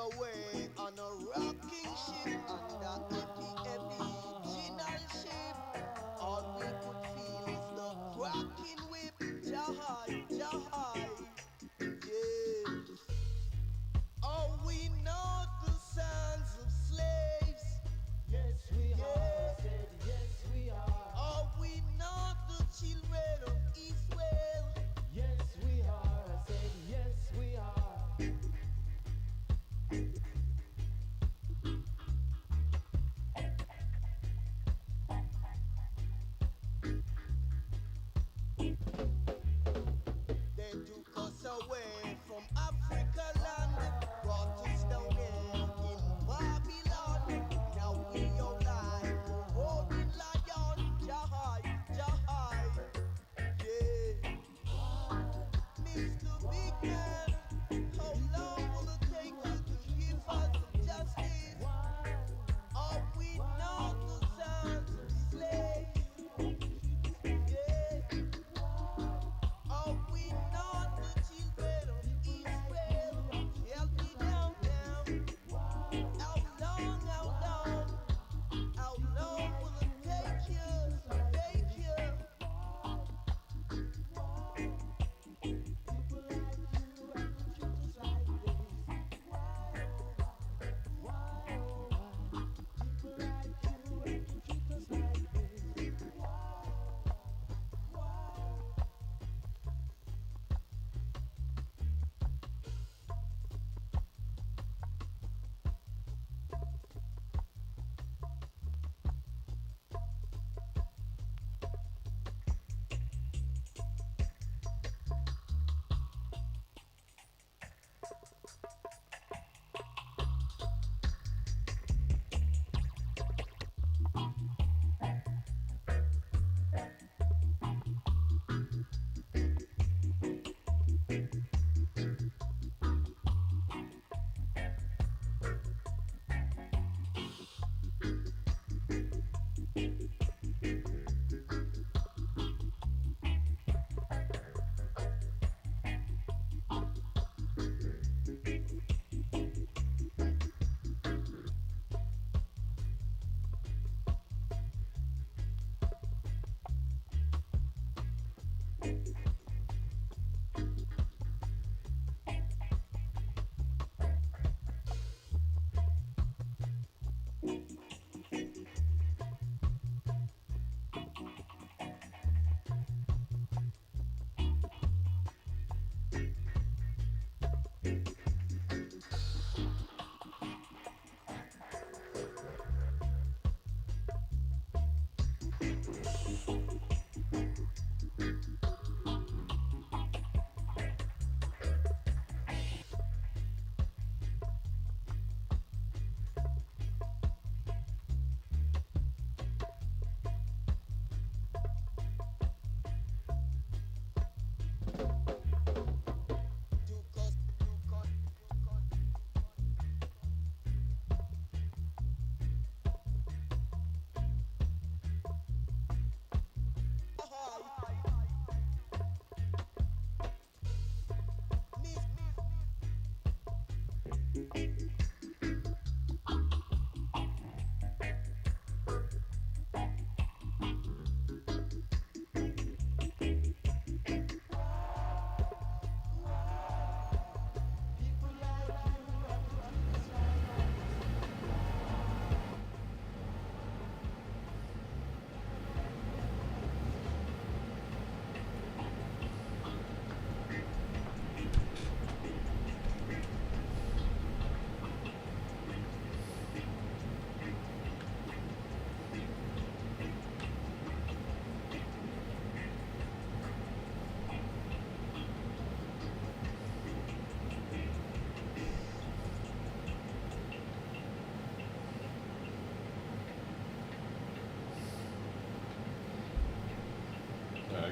away on a rocking ship under the original ship. All we could feel is the cracking whip. Jahai, Jahai, yes. Oh, we know the sounds of slaves. Yes, we are. I Yeah. said, yes, we are. Oh, we know the children of Israel. Yes, we are. I said, yes, we are. They took us away from Africa land, brought us down here in Babylon. Now we are like a roaring lion. Jahai, Jahai, yeah. Mr. Big Man, how long will it take you to give us some justice? All we know the sounds of slaves, yeah. All we know the children of Israel. Tell me now, how long will it take you, take you?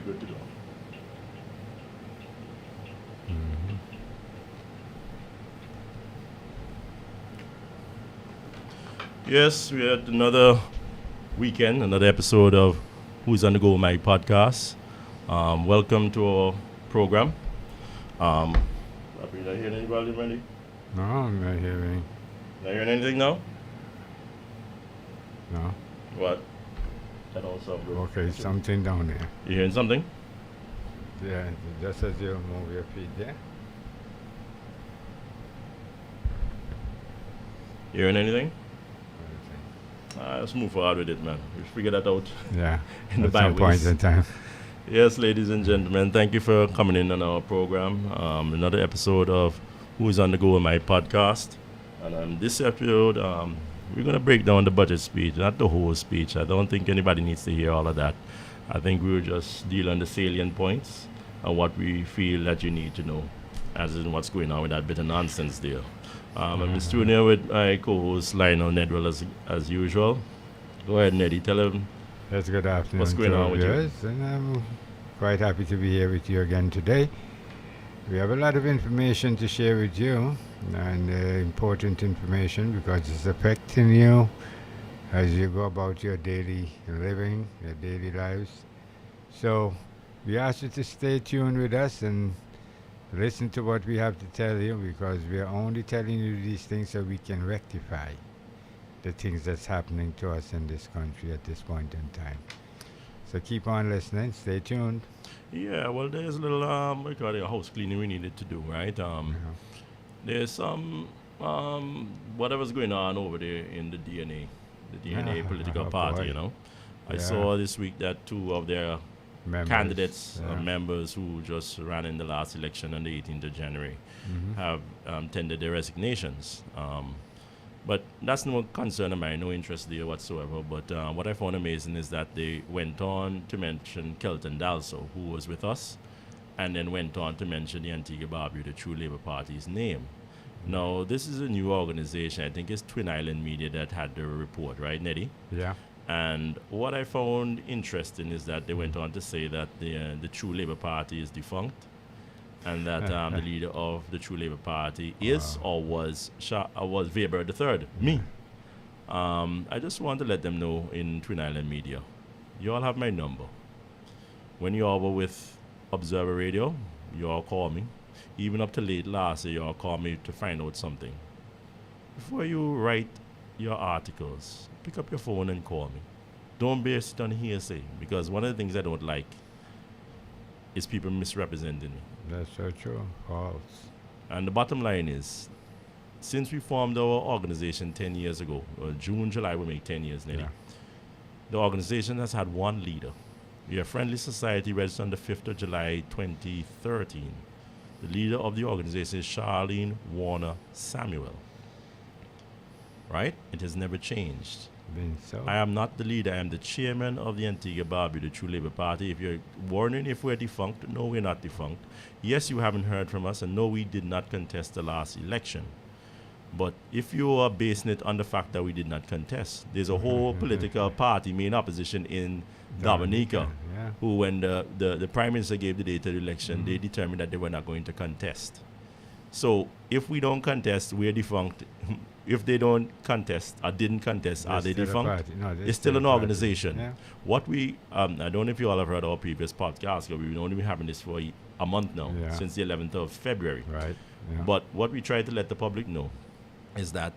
Good to go. Yes, we had another weekend, another episode of Who's on the Go, my podcast. Welcome to our program. Are you hearing anybody, Randy? No, I'm not hearing. Not hearing anything now? No. What? That don't sound good. Okay, something down there. You hearing something? Yeah, just as you move your feet there. You hearing anything? Let's move forward with it, man. We'll figure that out. Yeah, In the at some point byways. in time. Yes, ladies and gentlemen, thank you for coming in on our program. Another episode of Who's on the Go with My podcast. And this episode, we're going to break down the budget speech, not the whole speech. I don't think anybody needs to hear all of that. I think we'll just deal on the salient points and what we feel that you need to know, as in what's going on with that bit of nonsense there. I'm in studio with my co-host Lionel Nedwell as usual. Go ahead, Neddy, tell him. Yes, good afternoon. What's going to on with you? viewers, and I'm quite happy to be here with you again today. We have a lot of information to share with you, and important information because it's affecting you as you go about your daily living, your daily lives. So we ask you to stay tuned with us and listen to what we have to tell you, because we are only telling you these things so we can rectify the things that's happening to us in this country at this point in time. So keep on listening, stay tuned. Yeah, well, there's a little what do you call it, house cleaning we needed to do, right? There's some whatever's going on over there in the DNA political Oh, party, boy. you know. I Yeah. saw this week that two of their Members, candidates, yeah. members who just ran in the last election on the 18th of January Mhm. have tendered their resignations. But that's no concern of mine, no interest there whatsoever. But what I found amazing is that they went on to mention Kelton Dalso, who was with us, and then went on to mention the Antigua Barbuda, the True Labour Party's name. Now, this is a new organization. I think it's Twin Island Media that had the report, right, Neddy? Yeah. And what I found interesting is that they went on to say that the True Labour Party is defunct, and that the leader of the True Labour Party is or was Weber III, me. I just want to let them know in Twin Island Media, you all have my number. When you all were with Observer Radio, you all call me. Even up to late last year, you all call me to find out something. Before you write your articles, pick up your phone and call me. Don't base it on hearsay, because one of the things I don't like is people misrepresenting me. That's so true. False. And the bottom line is, since we formed our organization 10 years ago, or June, July will make 10 years, Nelly, Yeah. the organization has had one leader. We are a friendly society registered on the 5th of July 2013. The leader of the organization is Charlene Warner Samuel. Right? It has never changed. Been so. I am not the leader. I am the chairman of the Antigua Barbuda, the True Labour Party. If you're wondering if we're defunct, no, we're not defunct. Yes, you haven't heard from us, and no, we did not contest the last election. But if you are basing it on the fact that we did not contest, there's a whole political party main opposition in Dominica, Yeah. who, when the Prime Minister gave the date of the election, they determined that they were not going to contest. So if we don't contest, we're defunct. If they don't contest or didn't contest, are they They're still a defunct? party. No, they're It's still an a party. organization. Yeah. What we, I don't know if you all have heard our previous podcast, because we've only been having this for a month now, Yeah. since the 11th of February. Right. Yeah. But what we try to let the public know is that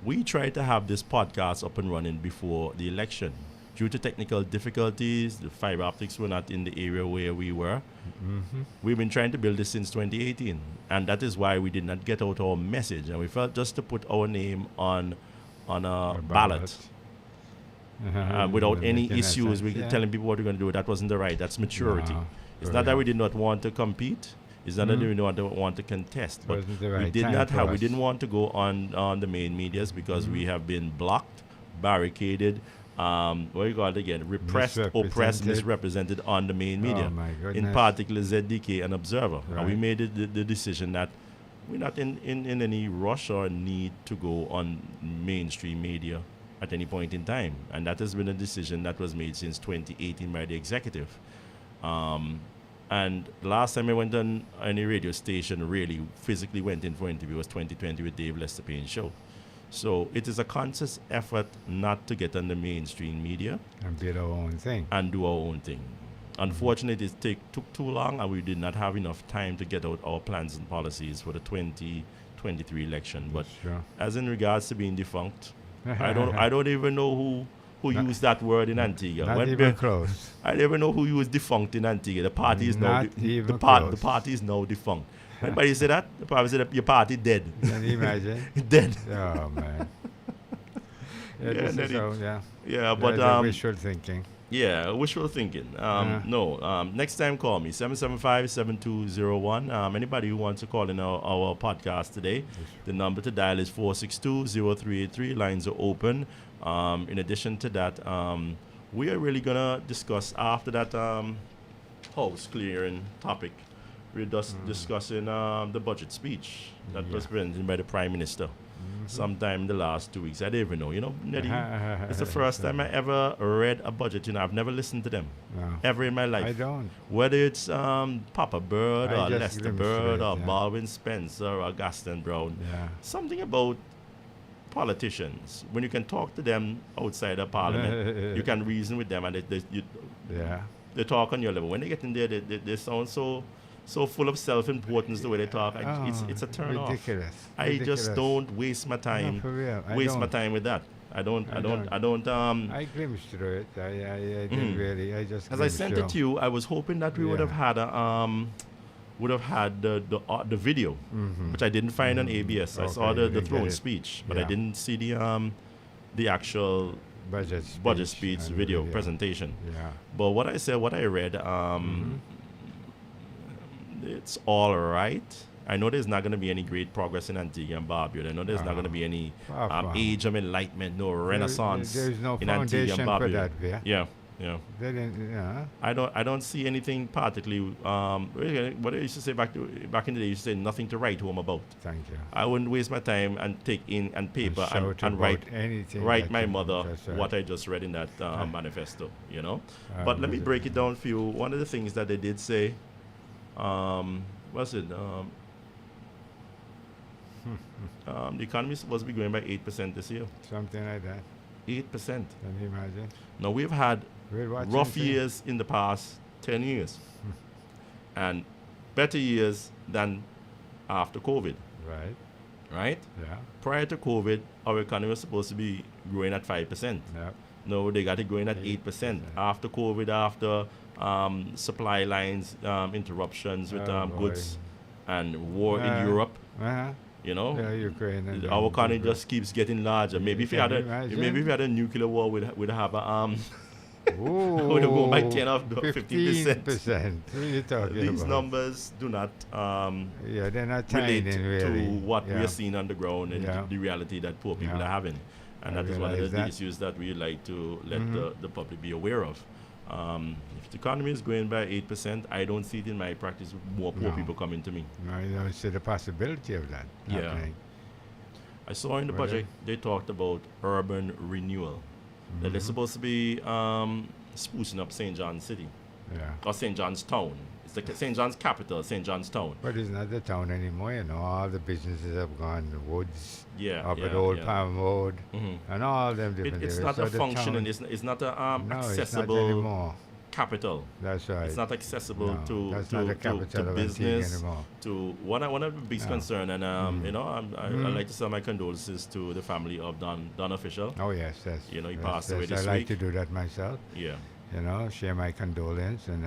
we try to have this podcast up and running before the election. Due to technical difficulties, the fiber optics were not in the area where we were. Mhm. We've been trying to build this since 2018, and that is why we did not get out our message. And we felt just to put our name on a ballot without any Making issues, sense, we yeah. telling people what we're going to do. That wasn't the right. That's maturity. No, It's not that we correct. did not want to compete. It's not that we don't want to contest. But Wasn't the we right did time not for have. We us. didn't want to go on the main medias because we have been blocked, barricaded. What do you call it again? Repressed, oppressed, Misrepresented. misrepresented on the main media. Oh my In goodness. particular, ZDK and Observer. And we Right. made the decision that we're not in any rush or need to go on mainstream media at any point in time. And that has been a decision that was made since 2018 by the executive. And last time I went on any radio station, really physically went in for an interview, was 2020 with Dave Lester Payne's show. So it is a conscious effort not to get on the mainstream media And build our own thing. and do our own thing. Unfortunately, took too long, and we did not have enough time to get out our plans and policies for the 23 election. But Sure. as in regards to being defunct, I don't even know who used that word in Antigua. Not When even be- close. I don't even know who used defunct in Antigua. The party is now Not even the close. party is now defunct. Anybody say that? The party say that your party dead. Can you imagine? Dead. Oh man. Yeah, Yeah, this and is then how, yeah. Yeah, but the wishful thinking. yeah, wishful thinking. No. Next time, call me 775-7201. Anyebody who wants to call in our podcast today, the number to dial is 462-0383. Lines are open. In addition to that, we are really gonna discuss after that house clearing topic. We're just discussing the budget speech that was presented by the Prime Minister sometime in the last 2 weeks. I don't even know. You know, Neddy, it's the first time I ever read a budget. You know, I've never listened to them No. ever in my life. I don't. Whether it's Papa Bird I or just Lester glimpsed Bird it, or yeah. Baldwin Spencer or Gaston Brown. Yeah. Something about politicians. When you can talk to them outside of Parliament, you can reason with them and Yeah. they talk on your level. When they get in there, they sound so full of self-importance the way they talk. It's a turn off. Ridiculous. I just Ridiculous. don't waste my time. No, for real. I Waste my don't. time with that. I don't. I glimpsed through it. I didn't really. I just. As I glimpsed sent through. it to you, I was hoping that we would have Yeah. had the video, which I didn't find on ABS. I saw Okay, the you didn't throne get it. speech, but I Yeah. didn't see the actual budget speech and video presentation. Yeah. But what I read, it's all right. I know there's not going to be any great progress in Antigua and Barbuda. I know there's not going to be any Far from. age of enlightenment, no renaissance there's no in Antigua and foundation for Barbuda. that, yeah. Yeah, yeah. They didn't. Yeah. I don't see anything particularly. What I used to say back in the day, you used to say nothing to write home about. Thank you. I wouldn't waste my time and take in and paper shout and about write anything. write that my you- mother that's right. what I just read in that manifesto. You know. Ah, But let me was it- break it down for you. One of the things that they did say, what's it? The economy is supposed to be growing by 8% this year. Something like that. 8%. Can you imagine? Now we've had We're watching rough things. years in the past 10 years and better years than after COVID, Right. right? Yeah. Prior to COVID, our economy was supposed to be growing at 5%. Yeah. No, they got it growing at 8%. After COVID, after supply lines interruptions with Oh, boy. goods and war Yeah. in Europe, Uh-huh. you know, Yeah, Ukraine and our economy Ukraine. just keeps getting larger. Maybe if we Can had you imagine? maybe if we had a nuclear war, we'd have a Ooh, would have gone by 10 or 15%. 15%. What are you talking These about? numbers do not Yeah, they're not tiny, relate really. to what we Yeah. are seeing on the ground and Yeah. the reality that poor people Yeah. are having. And I that is one of the realize that. issues that we like to let Mhm. the public be aware of. If the economy is growing by 8%, I don't see it in my practice with more poor No. people coming to me. No, you don't see the possibility of that Yeah. happening. I saw in the Well, budget they talked about urban renewal. That they're Mhm. supposed to be sprucing up St. John's City Yeah. or St. John's Town. It's the St. John's capital, St. John's Town. But it's not the town anymore, you know. All the businesses have gone, the woods, Yeah, up yeah, at Old yeah. Palm Road, Mhm. and all them different It's areas. not So a the functioning, town- it's not a no, it's not accessible anymore. capital. That's right. It's not accessible No, to that's to, not the to, capital to of Antigua business. anymore. To one of the biggest No. concern, and you know, I Mhm. like to send my condolences to the family of Don Official. Oh yes, yes. You know, he yes, passed away yes, this I like week. to do that myself. Yeah, You know, share my condolence and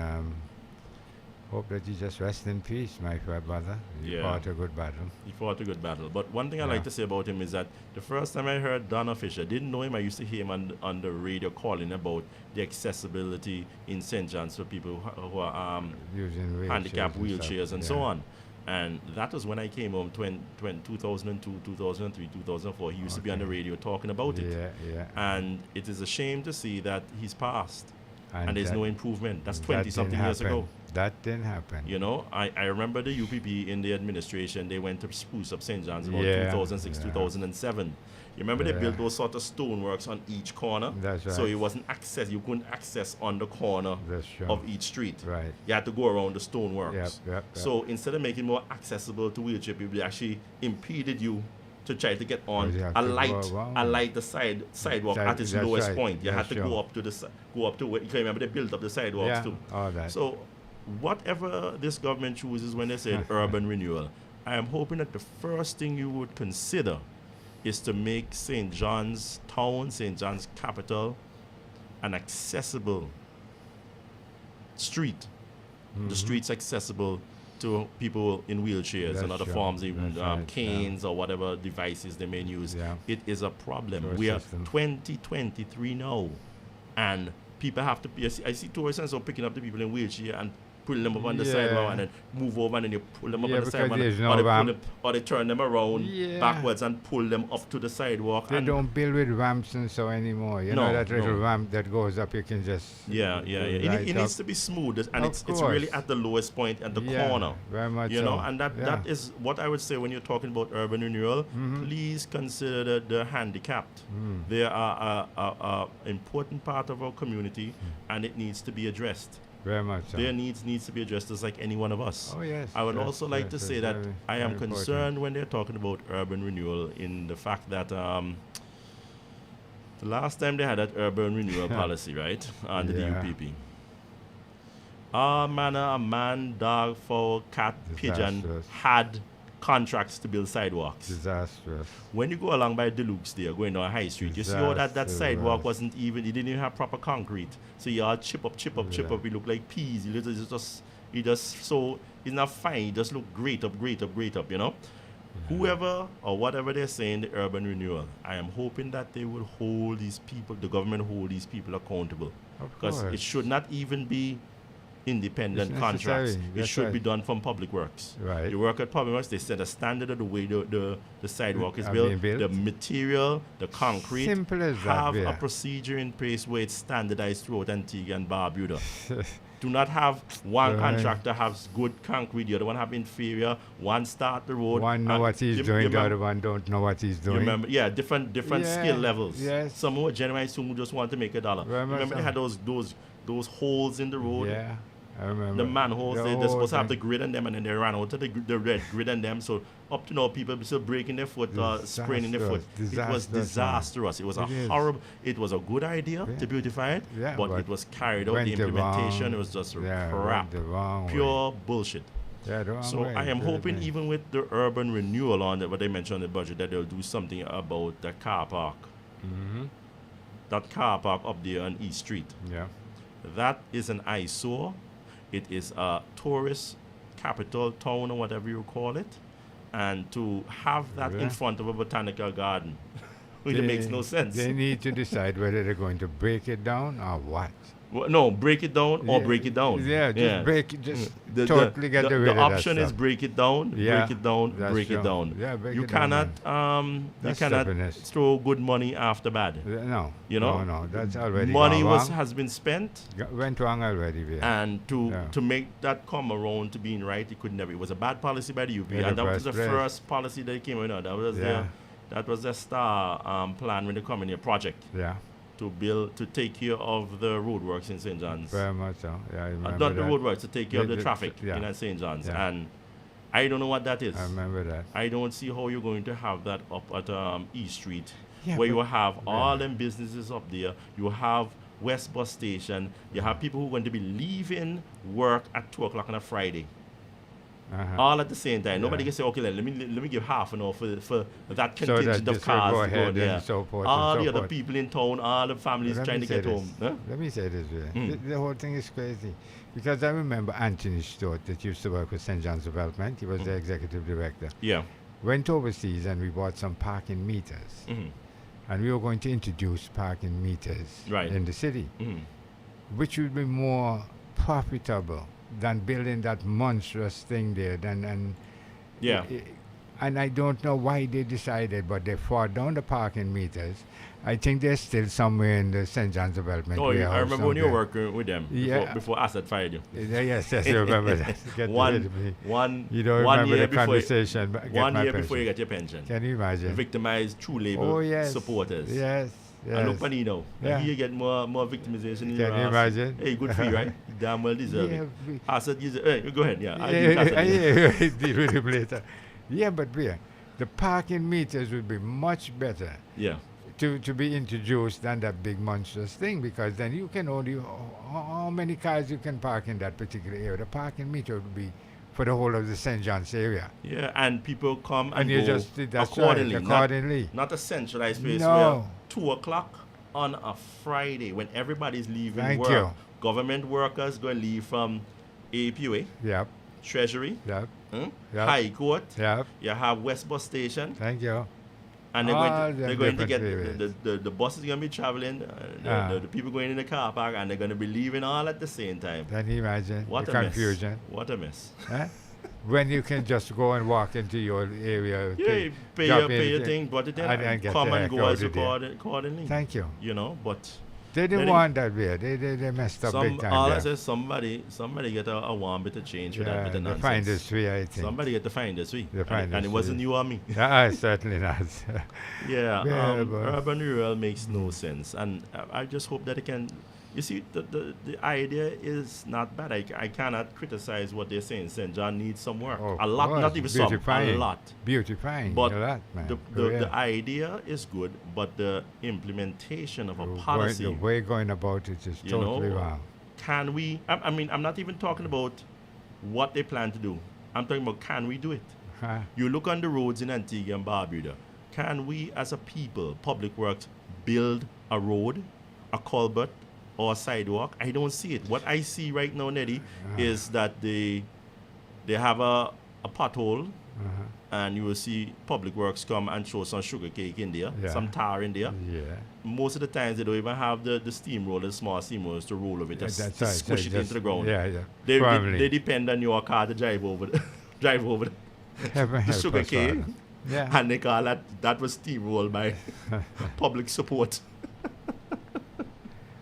hope that you just rest in peace, my brother. You Yeah. fought a good battle. he fought a good battle. But one thing I Yeah. like to say about him is that the first time I heard Don Fisher, didn't know him. I used to hear him on the radio calling about the accessibility in St. John's for people who are Using wheelchairs handicapped and stuff. wheelchairs and so Yeah. on. And that was when I came home 2002, 2003, 2004. He used to be on the Okay. radio talking about it. Yeah, yeah. And it is a shame to see that he's passed and there's that- no improvement. That's that 20 didn't something years happen. ago. That didn't happen. You know, I remember the UPP in the administration, they went to spruce up St. John's about Yeah, 2006, yeah. 2007. You remember they Yeah. built those sort of stoneworks on each corner? That's So right. it wasn't you couldn't access on the corner That's true. of each street. Right. You had to go around the stoneworks. Yep, yep. So instead of making it more accessible to wheelchair people, they actually impeded you to try to get on you have a to go light, around. the sidewalk That- at its that's lowest right. point. You Yeah, had to sure. go up to where, you can remember they built up the sidewalks Yeah, too. all that. So whatever this government chooses when they say urban renewal, I am hoping that the first thing you would consider is to make St. John's Town, St. John's Capital, an accessible street. The streets accessible to people in wheelchairs and That's other right. forms, even That's right, canes or whatever devices they may use. Yeah. It is a problem. Tourist We are system. 2023 now, and people have to be. I see tourists and so picking up the people in wheelchair and putting them up on the Yeah. sidewalk and then move over and then you pull them up Yeah, on the because sidewalk, there's or, no they pull ramp. them, or they turn them around Yeah. backwards and pull them up to the sidewalk. They and don't build with ramps and so anymore. You know No, that little no. ramp that goes up, you can just Yeah. go It right needs up. to be smooth, and Of it's really course. at the lowest point at the Yeah, corner. very much You know, so. and that Yeah. is what I would say when you're talking about urban renewal. Mm-hmm. Please consider the handicapped. Mm. They are a important part of our community, and it needs to be addressed. Very much so. Their needs to be addressed just like any one of us. Oh yes. I would yes, also like yes, to it's say that very, I am very important. concerned when they're talking about urban renewal in the fact that the last time they had that urban renewal policy, right, under Yeah. the UPP, all manner of man, dog, fowl, cat, pigeon Disastrous. had contracts to build sidewalks. Disastrous. When you go along by Deluxe there, going down High Street, you see how that Disastrous. sidewalk wasn't even, it didn't even have proper concrete. So you all chip up, Yeah. it look like peas. It just so, it's not fine, it just look great up, you know? Whoever or whatever they're saying, the urban renewal, I am hoping that they will hold these people, the government hold these people accountable. Of Because it course. should not even be independent It's contracts. necessary. It That's should right. be done from Public Works. Right. You work at Public Works, they set a standard of the way the sidewalk is Are built, being built. the material, the concrete. Simple as that, Have a yeah. procedure in place where it's standardized throughout Antigua and Barbuda. Do not have one Right. contractor has good concrete, the other one have inferior, one start the road. One know and what he's you doing, the remember- other one don't know what he's you doing. remember, yeah, different Yeah, skill levels. yes. Some who are genuine, some who just want to make a dollar. Very much Remember they so. had those holes in the road. Yeah, I remember. The manholes, The they're whole supposed to have the thing. grid on them, and then they ran out of the red grid on them. So up to now, people still breaking their foot, spraining their foot. It was Disastrous, man. disastrous. It was a It is. horrible. It was a good idea Yeah. to beautify it, Yeah, but but it was carried out. went The the implementation, wrong- it was just yeah, crap, went the wrong way. pure bullshit. Yeah, the wrong So way, I am really hoping, bad. even with the urban renewal on it, what they mentioned in the budget, that they'll do something about the car park. Mhm. That car park up there on East Street. Yeah. That is an eyesore. It is a tourist capital town or whatever you call it. And to have that Yeah. in front of a botanical garden, it makes no sense. They need to decide whether they're going to break it down or what. Well, no, break it down or Yeah, break it down. Yeah, just break it, just The- totally get the rid of that option is stuff. break it down, Yeah, break it down, that's break true. it down. Yeah, break You it down, cannot That's you cannot stubbornness. throw good money after bad. No, You know? no, that's already Money gone wrong. has been spent, Went wrong already. Yeah. and Yeah. to make that come around to being right, it could never. It was a bad policy by the UP, In and the that was first the place. first policy that came out. That was their star plan when they come in your project Yeah, to take care of the roadworks in St. John's. very much so. Yeah, I remember Not the that. roadworks, to take care of The- the traffic yeah. in St. John's. Yeah. And I don't know what that is. I remember that. I don't see how you're going to have that up at East Street, Yeah, where you but- have all yeah. them businesses up there. You have West Bus Station. You have people who are going to be leaving work at 2 o'clock on a Friday. Uh-huh. All at the same time. Nobody Yeah. can say, okay, let me give half an hour for that So that contingent of this will cars go to go ahead there. and so forth All and the so other forth. people in town, all the families Let trying me to say get this. home. Huh? Let me say this way. Mm. The whole thing is crazy. Because I remember Anthony Stott that used to work with St. John's Development. He was the executive director. Yeah. Went overseas and we bought some parking meters. Mhm. And we were going to introduce parking meters Right. in the city, Mhm. which would be more profitable than building that monstrous thing there. Yeah. And I don't know why they decided, but they fought down the parking meters. I think they're still somewhere in the St. John's Development. Oh, yeah, I warehouse remember when you were somewhere. working with them Yeah. before Asset fired you. Yes, you remember that. Get rid one, of me. one, You don't one remember year the before, conversation. but get one my year before you pension. get your pension. Can you imagine? Victimized true labor Oh, yes. supporters. Yes, And look yes. funny now. Yeah. Here you get more victimization in your Can you ass. imagine? Hey, good for you, right? You damn well deserve Yeah, it. we- Asset, hey, go ahead. Yeah, I'll give you Asset. yeah, deal with him later. Yeah, but the parking meters would be much better Yeah. to be introduced than that big monstrous thing, because then you can only how many cars you can park in that particular area. The parking meter would be for the whole of the St. John's area. Yeah, and people come and, And you go just did that accordingly. accordingly. Not a centralized place No. where 2 o'clock on a Friday when everybody's leaving Thank work. you. Government workers going to leave from APUA, Yep, Treasury, yep, hmm? Yep. High Court. yep. You have West Bus Station, Thank you. and they're All going to, them they're going to different get areas. the bus is going to be traveling, the people going in the car park, and they're going to be leaving all at the same time. Can you imagine What the a confusion? mess! What a mess! Huh? When you can just go and walk into your area. Yeah, you pay drop your, pay your in, thing, but it and then get come the and heck go out as of there. accordingly. Thank you. You know, but They didn't Let it- want that way. They messed up big time all I there. say, somebody get a one bit of change for that Yeah, bit of they nonsense. find this way, I think. Somebody get to find this way. They find and this it wasn't way. you or me. Certainly not. Yeah, Yeah, but- urban rural makes no sense, and I just hope that it can. You see, the idea is not bad. I cannot criticize what they're saying. St. John needs some work. Of A lot, course, not even some, a beautifying. lot. Beautifying But a lot, man. The, For the, real. the idea is good, but the implementation of a The policy, way going about it is you totally know, wrong. can we? I mean, I'm not even talking about what they plan to do. I'm talking about can we do it? Huh? You look on the roads in Antigua and Barbuda. Can we, as a people, public works, build a road, a culvert, or a sidewalk? I don't see it. What I see right now, Neddy, is that they have a pothole, and you will see public works come and show some sugar cake in there, Yeah. some tar in there. Yeah. Most of the times they don't even have the steamrollers, small steamrollers to roll over it, to, That's to right. squish it into the ground. Yeah, yeah. They Firmly. depend on your car to drive over drive over Heaven the help sugar us, cane. Father. Yeah. And they call that was steamrolled by public support.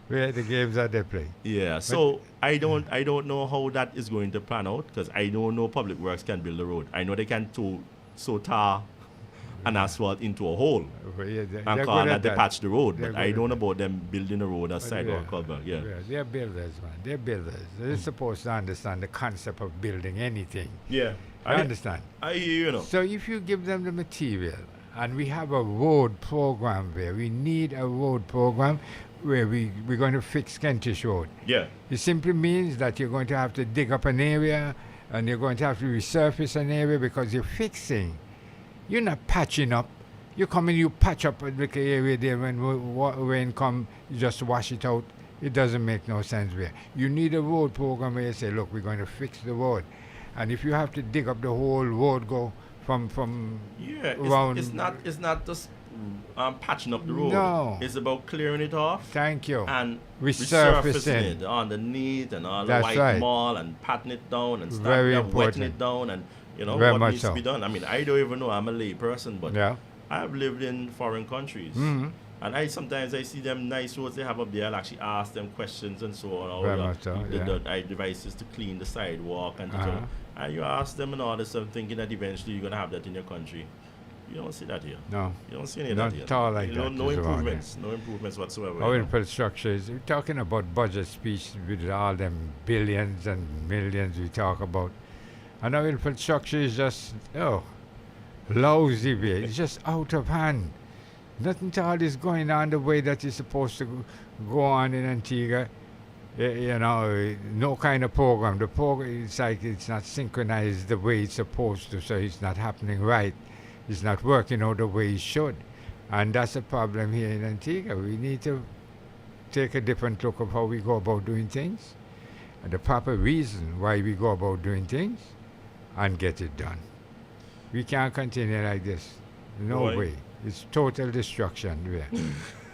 Where the games that they play. Yeah, so I don't know how that is going to pan out because I don't know public works can build a road. I know they can sow tar and asphalt into a hole But yeah, and they're call good that at they that. patch the road, They're but good I at don't know that. about them building a road, a sidewalk, Yeah. culvert. Yeah. They're builders, man. They're builders. They're supposed to understand the concept of building anything. Yeah. I understand. I hear you know. So if you give them the material, and we have a road program where we need a road program where we're going to fix Kentish Road. Yeah. It simply means that you're going to have to dig up an area and you're going to have to resurface an area because you're fixing. You're not patching up. You come in, you patch up a little area there when rain come, you just wash it out. It doesn't make no sense there. You need a road program where you say, look, we're going to fix the road. And if you have to dig up the whole road, go from Yeah, around. it's not just patching up the road. No. It's about clearing it off Thank you. and Resurfacing. resurfacing it underneath and all the That's white right. mall and patting it down and Very wetting important. it down and you know Very what much needs to so. be done. I mean, I don't even know. I'm a lay person, but Yeah. I've lived in foreign countries. Mhm. And sometimes I see them nice roads they have up there. I'll actually ask them questions and so on. All Very the, much so, the, yeah. the devices to clean the sidewalk and so Uh-huh. on. And you ask them and all this stuff, thinking that eventually you're gonna have that in your country. You don't see that here. No. You don't see any of Not that here. at all like You that know, no is around improvements. No improvements whatsoever. Our you know. infrastructure is, we're talking about budget speech with all them billions and millions we talk about. And our infrastructure is just, lousy way. It's just out of hand. Nothing at all is going on the way that it's supposed to go on in Antigua. No kind of program. The program, it's like it's not synchronized the way it's supposed to, so it's not happening right. It's not working out the way it should. And that's a problem here in Antigua. We need to take a different look of how we go about doing things, and the proper reason why we go about doing things, and get it done. We can't continue like this. No Boy. way. It's total destruction.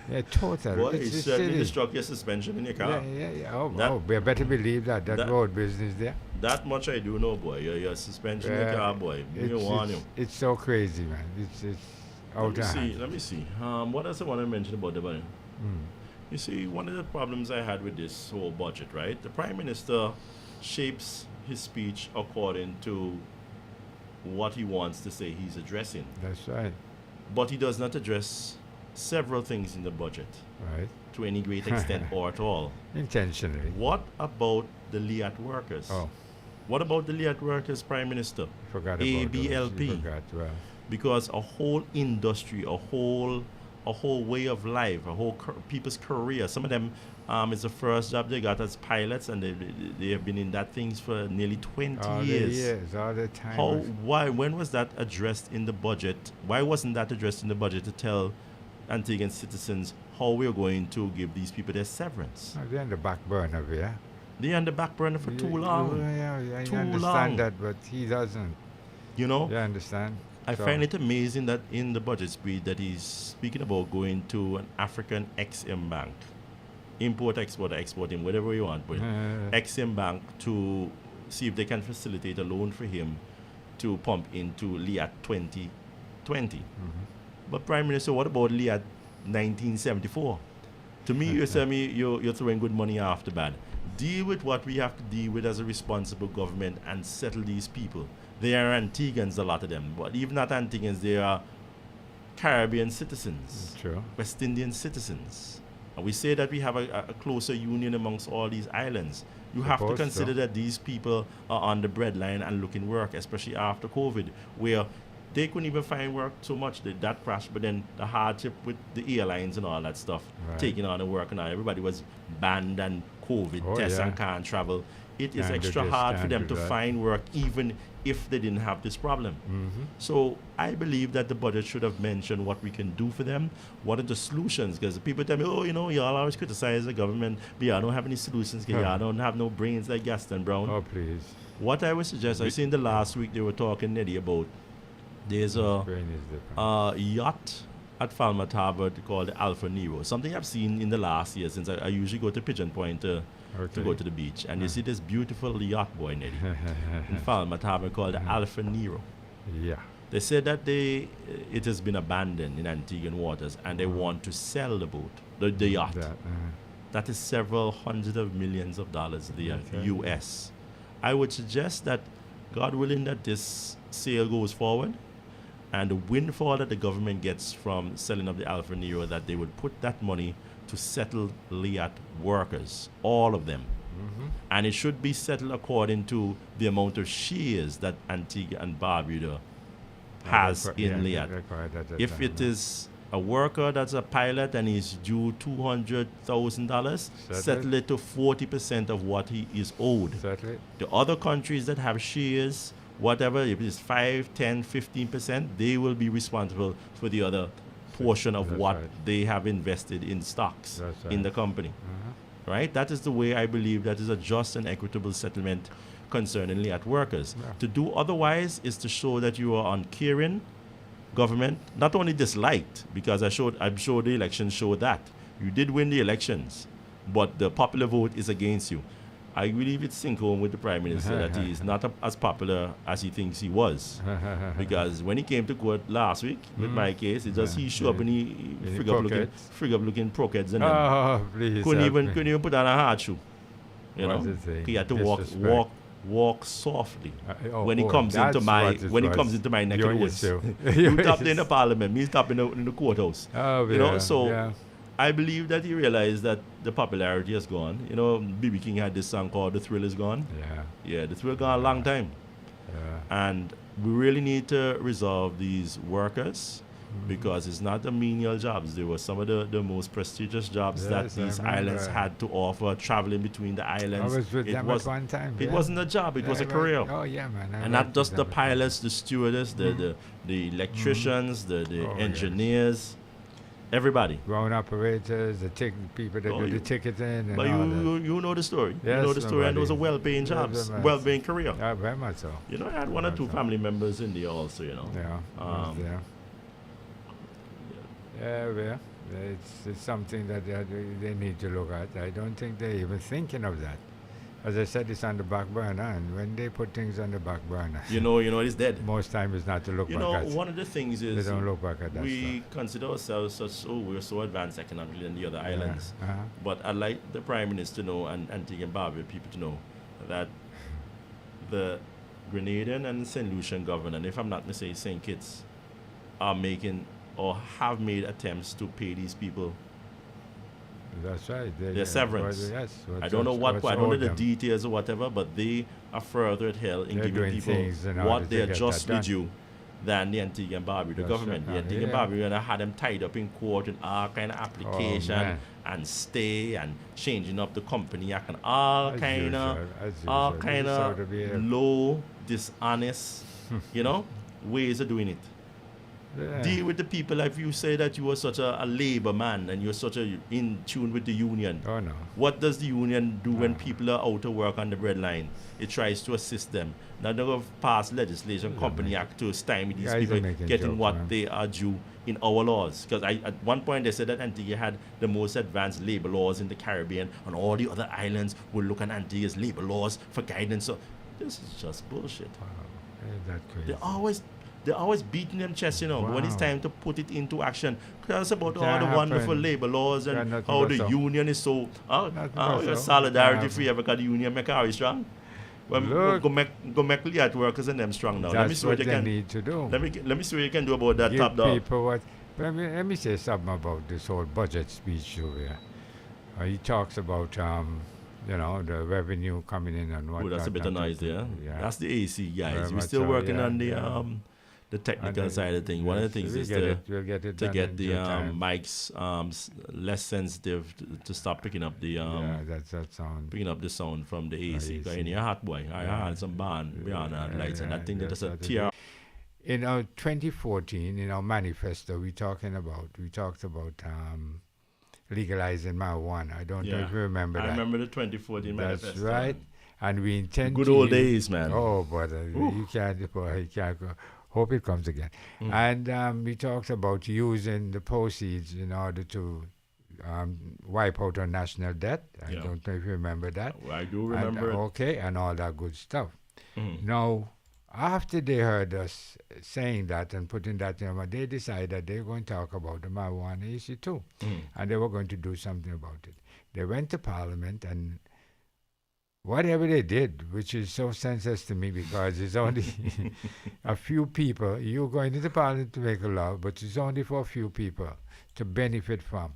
Yeah, total. Boy, It's it a certainly city. destroyed your suspension in your car. Yeah. That- We better believe that that- road business there. That much I do know, boy. Your suspension in your car, boy. Me warn you. It's so crazy, man. It's out of hand. Let me see. What else I want to mention about the budget? You see, one of the problems I had with this whole budget, right? The Prime Minister shapes his speech according to what he wants to say he's addressing. That's right. But he does not address several things in the budget Right. to any great extent or at all. Intentionally. What about the LIAT workers? Oh, What about the LIAT workers, Prime Minister? forgot about ABLP. those. You forgot. Well, Because a whole industry, a whole a whole way of life, a whole people's career. Some of them, it's the first job they got as pilots, and they have been in that things for nearly 20 All the years. years, all the time. How? Why? When was that addressed in the budget? Why wasn't that addressed in the budget to tell Antiguan citizens how we're going to give these people their severance? They're on the back burner, yeah. They're on the back burner for too long. Yeah, Too I understand long. that, but he doesn't. You know, You understand? I So- find it amazing that in the budget speech that he's speaking about going to an African XM bank, import, export, exporting, whatever you want, but XM bank to see if they can facilitate a loan for him to pump into LIAT 2020. But Prime Minister, what about LIAT 1974? To me, you tell me you're throwing good money after bad. Deal with what we have to deal with as a responsible government and settle these people. They are Antiguans, a lot of them, but even not Antiguans, they are Caribbean citizens, True. West Indian citizens. And we say that we have a closer union amongst all these islands. You have to Suppose so. consider that these people are on the breadline and looking work, especially after COVID, where they couldn't even find work so much that crashed, but then the hardship with the airlines and all that stuff, Right. taking on the work and all, everybody was banned and COVID Oh, tests yeah. and can't travel. It is Can't do extra this, hard for can't them do to that. find work even if they didn't have this problem. So I believe that the budget should have mentioned what we can do for them, what are the solutions, because people tell me, oh, y'all always criticize the government, but y'all don't have any solutions, because y'all don't have no brains like Gaston Brown. Oh, please. What I would suggest, I seen the last week they were talking, Neddy, about there's a Brain is different. yacht at Falmouth Harbour called the Alpha Nero. Something I've seen in the last year since I usually go to Pigeon Point to go to the beach. And you see this beautiful yacht, boy, Neddy, in Falmouth Harbour called the Alpha Nero. Yeah. They said that it has been abandoned in Antiguan waters and they want to sell the boat, the yacht. That is several hundreds of millions of dollars the Okay. US. I would suggest that, God willing, that this sale goes forward and the windfall that the government gets from selling of the Alpha Nero, that they would put that money to settle LIAT workers, all of them. And it should be settled according to the amount of shares that Antigua and Barbuda has in LIAT. If it is a worker that's a pilot and he's due $200,000, settle it to 40% of what he is owed. Certainly. The other countries that have shares, whatever, if it's 5, 10, 15%, they will be responsible for the other portion of That's what right. they have invested in stocks That's in right. the company. Right? That is the way I believe that is a just and equitable settlement concerning LIAT workers. Yeah. To do otherwise is to show that you are uncaring government, not only disliked, because I'm sure the elections show that. You did win the elections, but the popular vote is against you. I believe it's sink home with the Prime Minister that he is not as popular as he thinks he was. Because when he came to court last week with my case, it just he showed up and he frig up looking croquettes and them. Oh, please. couldn't help me. even put on a hard shoe. You What's know, it saying? he had to Disrespect. walk softly Oh, when he oh, comes into that's my what it when he was. comes into my neck You're of the woods. yourself. You top in the parliament, me top in the courthouse. Oh, You know, yeah, so yeah. I believe that he realized that the popularity has gone. You know, B.B. King had this song called "The Thrill Is Gone." Yeah. Yeah, the thrill gone a long time, Yeah. and we really need to resolve these workers. Because it's not the menial jobs. They were some of the most prestigious jobs that Yes, I these remember. islands had to offer, traveling between the I islands. was with It them was- at one time. It yeah. wasn't a job, it was a Yeah, career. Oh, yeah, man. I And not went just with the them at pilots, the stewardess, the electricians, the Oh, yes. engineers, everybody. ground operators, the people that Oh, do you- the ticketing and But all that. you know the story. You Yes, know the story, and it was a somebody. well-paying Yes, jobs, yes. well-paying career. Yeah, very much so. You know, I had one or two Yes, family members in there also, you know. Yeah. was Um, there. Yeah, well, it's something that they need to look at. I don't think they're even thinking of that. As I said, it's on the back burner, and when they put things on the back burner, You know, it's dead. most time it's not to look You back know, at. one of the things They is don't look back at that we consider ourselves such, we're so advanced economically than the other stuff. islands. Yeah, uh-huh. But I'd like the Prime Minister to know, and Antigua and Barbuda people to know, that the Grenadian and St. Lucian government, and if I'm not mistaken, St. Kitts, are making or have made attempts to pay these people. That's right. Their severance. Yes. I don't know what, I don't know owed the them. details or whatever, but they are further at hell in They're giving doing people things in order what to they are get that justly done. due. than the Antigua and Barbuda That's government. The right. Antigua and Yeah. Barbuda had them tied up in court and all kind of application man. and stay and changing up the company act and all As kind of usual, as all usual. kind This is how of they behave. low, dishonest, ways of doing it. Yeah. Deal with the people if you say that you are such a labor man and you're such a in tune with the union. Oh no. What does the union do when people are out of work on the breadline? It tries to assist them. Now they're going to pass legislation, Company Act to stymie these Guys are people making getting jokes, what man. they are due in our laws. Because at one point they said that Antigua had the most advanced labor laws in the Caribbean, and all the other islands will look at Antigua's labor laws for guidance. So this is just bullshit. Wow. Ain't that crazy? They're always beating them chest, but when it's Wow. time to put it into action, because about all Can't the wonderful happen. labor laws and Can't nothing how but the so. union is so, Nothing but your so. solidarity Can't free ever got the union make our strong. Well, Look. go make Liat workers and them strong now. Let me That's see what what you they can. need to do. Let me see what you can do about that Give top dog. people what. Let me say something about this whole budget speech over here. He talks about the revenue coming in and what. Oh, that's a bit of noise there. Yeah. That's the AC guys. Very We're much still so, working yeah, on yeah. the technical And, side of things. One of the things is we'll get it to done get in the due time. mics less sensitive to stop picking up the yeah, that sound. picking up the sound from the AC. AC. Because in your hot boy, I Yeah. had some band beyond lights, and I think that that's that's a what it tear. In our 2014, in our manifesto, we talked about legalizing marijuana. I don't know Yeah. if you remember I that. remember the 2014 That's manifesto. right. And we intend Good to old use- days, man. Oh, brother, you can't go. Hope it comes again. Mm. And we talked about using the proceeds in order to wipe out our national debt. I Yeah. don't know if you remember that. I do And, remember it. okay, and all that good stuff. Mhm. Now, after they heard us saying that and putting that in, they decided they were going to talk about the marijuana issue too. Mhm. And they were going to do something about it. They went to Parliament and whatever they did, which is so senseless to me because it's only a few people. You're going into Parliament to make a law, but it's only for a few people to benefit from.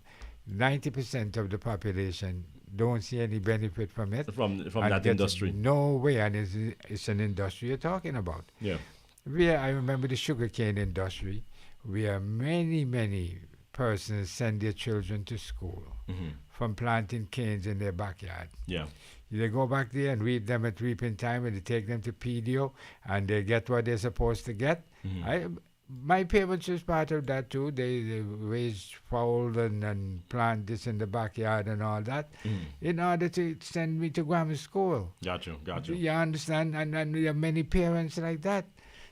90% of the population don't see any benefit from it. From and that get industry. No way, and it's an industry you're talking about. Yeah. I remember the sugarcane industry, where many persons send their children to school Mhm. from planting canes in their backyard. Yeah. They go back there and reap them at reaping time, and they take them to PDO, and they get what they're supposed to get. Mhm. My parents was part of that too. They raised fowl and plant this in the backyard and all that Mhm. in order to send me to grammar school. Got you. You understand? And there are many parents like that.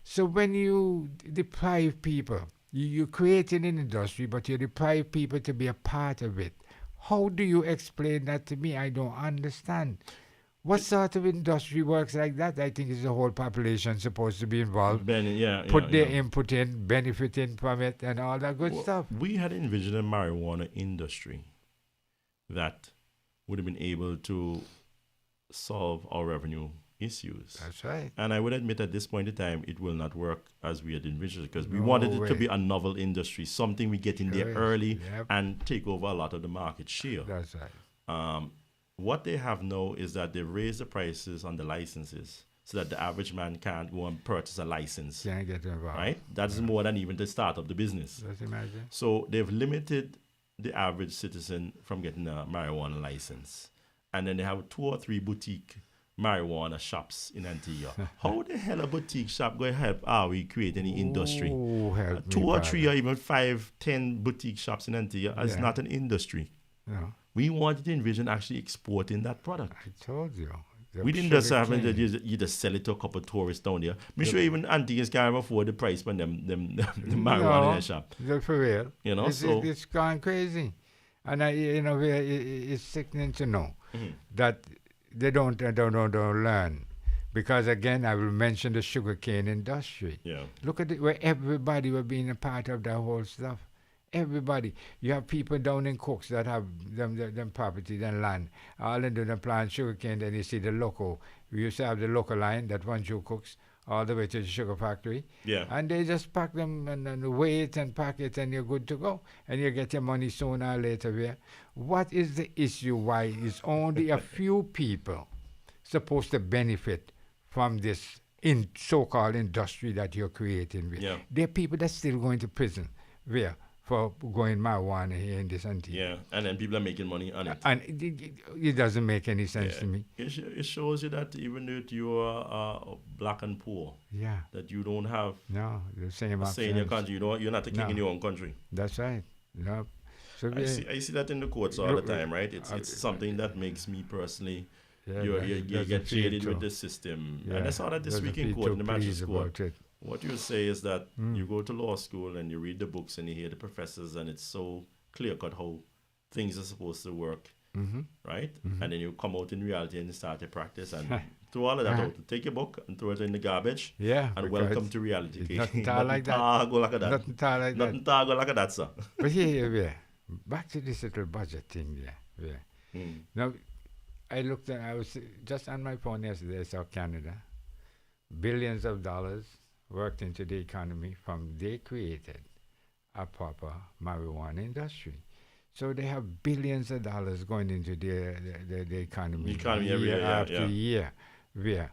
So when you deprive people, you create an industry, but you deprive people to be a part of it. How do you explain that to me? I don't understand. What sort of industry works like that? I think it's the whole population supposed to be involved. Put their input in, benefiting from it, and all that good stuff. We had envisioned a marijuana industry that would have been able to solve our revenue issues. That's right. And I would admit at this point in time, it will not work as we had envisioned because we No wanted it to way. be a novel industry, something we get in there Sure is. early Yep. and take over a lot of the market share. That's right. What they have now is that they raise the prices on the licenses so that the average man can't go and purchase a license. Can't get involved. Right? That's more than even the start of the business. Just imagine. So they've limited the average citizen from getting a marijuana license. And then they have 2 or 3 boutique marijuana shops in Antigua. How the hell a boutique shop going to help we create any industry? Ooh, help me, 2 or 3 brother. or even 5, 10 boutique shops in Antigua is Yeah. not an industry. No, We wanted to envision actually exporting that product. I told you. The We didn't just have sugar it cane. that you just sell it to a couple of tourists down there. I'm sure even Antiguans can't afford the price when them the marijuana in the shop. For real. You know, It's gone crazy. And it's sickening to know Mhm. that they don't learn. Because again, I will mention the sugarcane industry. Yeah. Look at it, where everybody were being a part of that whole stuff. Everybody. You have people down in Cooks that have them property, them land. All they do, they plant sugarcane, then you see the local. We used to have the local line that runs through Cooks all the way to the sugar factory. Yeah. And they just pack them and weigh it and pack it, and you're good to go. And you get your money sooner or later here. What is the issue why it's only a few people supposed to benefit from this in so-called industry that you're creating. Yeah. There are people that's still going to prison where for growing marijuana here in this country. Yeah, and then people are making money on it. And it doesn't make any sense Yeah. to me. It shows you that even if you are black and poor, Yeah. that you don't have No, the same a say in your options. country. You're not a king No. in your own country. That's right. No. So I see that in the courts all the Look, time, right? It's something that makes me personally. yeah, You doesn't get feel jaded with too- the system, yeah, and I saw that this doesn't week in feel court too in the magistrate's pleased court. about it. What you say is that Mm. you go to law school and you read the books and you hear the professors, and it's so clear cut how things are supposed to work, Mm-hmm. right? Mhm. And then you come out in reality and you start to practice and throw all of that out. Take your book and throw it in the garbage Yeah. and because welcome to reality. it's okay? nothing to like that. Go like that. Nothing to like that. Nothing to go like that, sir. But here, back to this little budget thing there. Yeah. Mm. Now, I was just on my phone yesterday, I saw Canada. Billions of dollars worked into the economy from they created a proper marijuana industry. So they have billions of dollars going into the economy. Economy every year, yeah, after yeah. year. Yeah.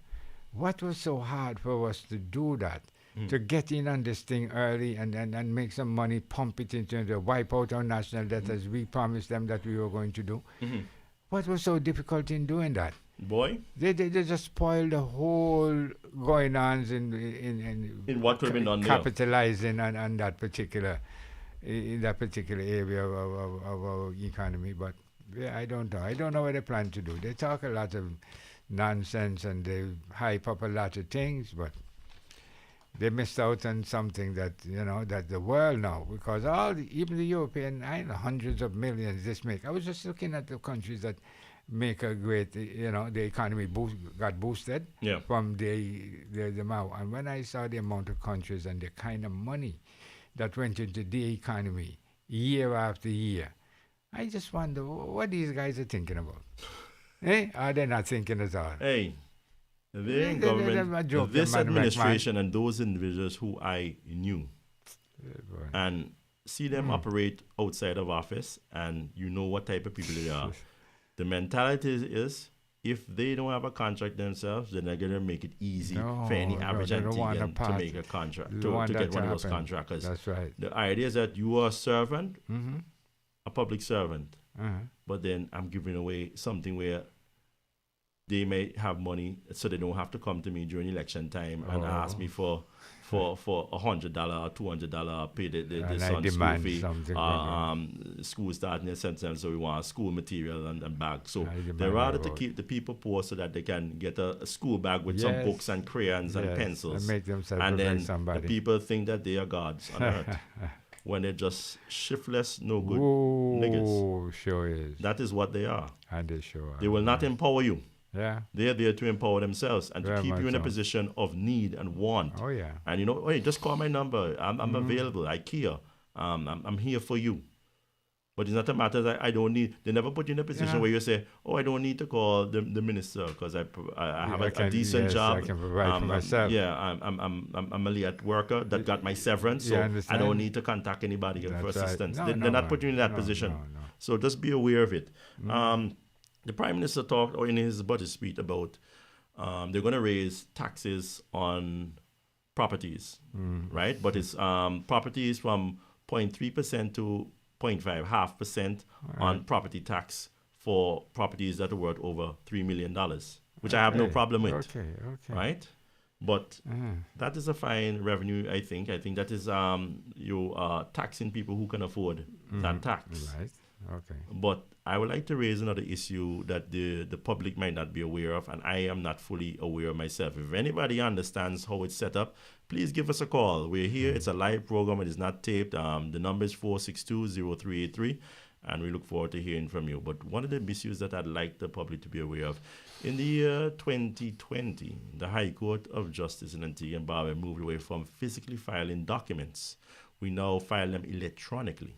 What was so hard for us to do that? Mm. To get in on this thing early and make some money, pump it into the wipe out our national debt as we promised them that we were going to do. Mhm. What was so difficult in doing that? Boy, They just spoiled the whole going ons in what could have been done there. capitalizing on that particular in that particular area of our economy. But yeah, I don't know. I don't know what they plan to do. They talk a lot of nonsense and they hype up a lot of things, but they missed out on something that that the world know, because even the European, hundreds of millions this make. I was just looking at the countries that make a great, the economy got boosted Yeah. from the amount. And when I saw the amount of countries and the kind of money that went into the economy year after year, I just wonder what these guys are thinking about. Are they not thinking at all? Hey, the They're government, joking, this man, administration and those individuals who I knew, Boy. and see them operate outside of office, and you know what type of people they are. The mentality is if they don't have a contract themselves, then they're going to make it easy for any average they don't want a Antiguan to part. make a contract, They to don't want get that one to of those happen. contractors. That's right. The idea is that you are a servant, Mm-hmm. a public servant, Uh-huh. but then I'm giving away something where they may have money, so they don't have to come to me during election time and ask me for $100 or $200, pay the And I son's school demand fee. something School starting in September, so we want school material and bag. So I demand they rather to vote. keep the people poor so that they can get a school bag with some Yes. books and crayons and Yes, pencils. and make themselves And look like then somebody. the people think that they are gods on earth when they're just shiftless, no good niggas. Whoa, sure is. That is what they are. And they sure are. They will not empower you. Yeah. They are there to empower themselves and to Very keep much you in a so. position of need and want. Oh, yeah. And hey, just call my number. I'm available. I care. I'm here for you. But it's not a matter that I don't need. They never put you in a position Yeah. where you say, "Oh, I don't need to call the minister because I have I a can- decent yes, job. I can provide for myself." Yeah, I'm a late worker that got my severance, so You I understand? don't need to contact anybody for That's right. assistance. No, They're no, not man. putting you in that No, position. no. So just be aware of it. The Prime Minister talked in his budget speech about they're going to raise taxes on properties, right? But it's properties from 0.3% to 0.5, 0.5% on property tax for properties that are worth over $3 million, which I have no Okay, problem with, Okay. right? But Uh-huh. that is a fine revenue, I think. I think that is you taxing people who can afford that tax. Right. Okay. But I would like to raise another issue that the public might not be aware of, and I am not fully aware of myself. If anybody understands how it's set up, please give us a call. We're here. It's a live program. It is not taped. The number is 462-0383, and we look forward to hearing from you. But one of the issues that I'd like the public to be aware of, in the year 2020, the High Court of Justice in Antigua and Barbuda moved away from physically filing documents. We now file them electronically.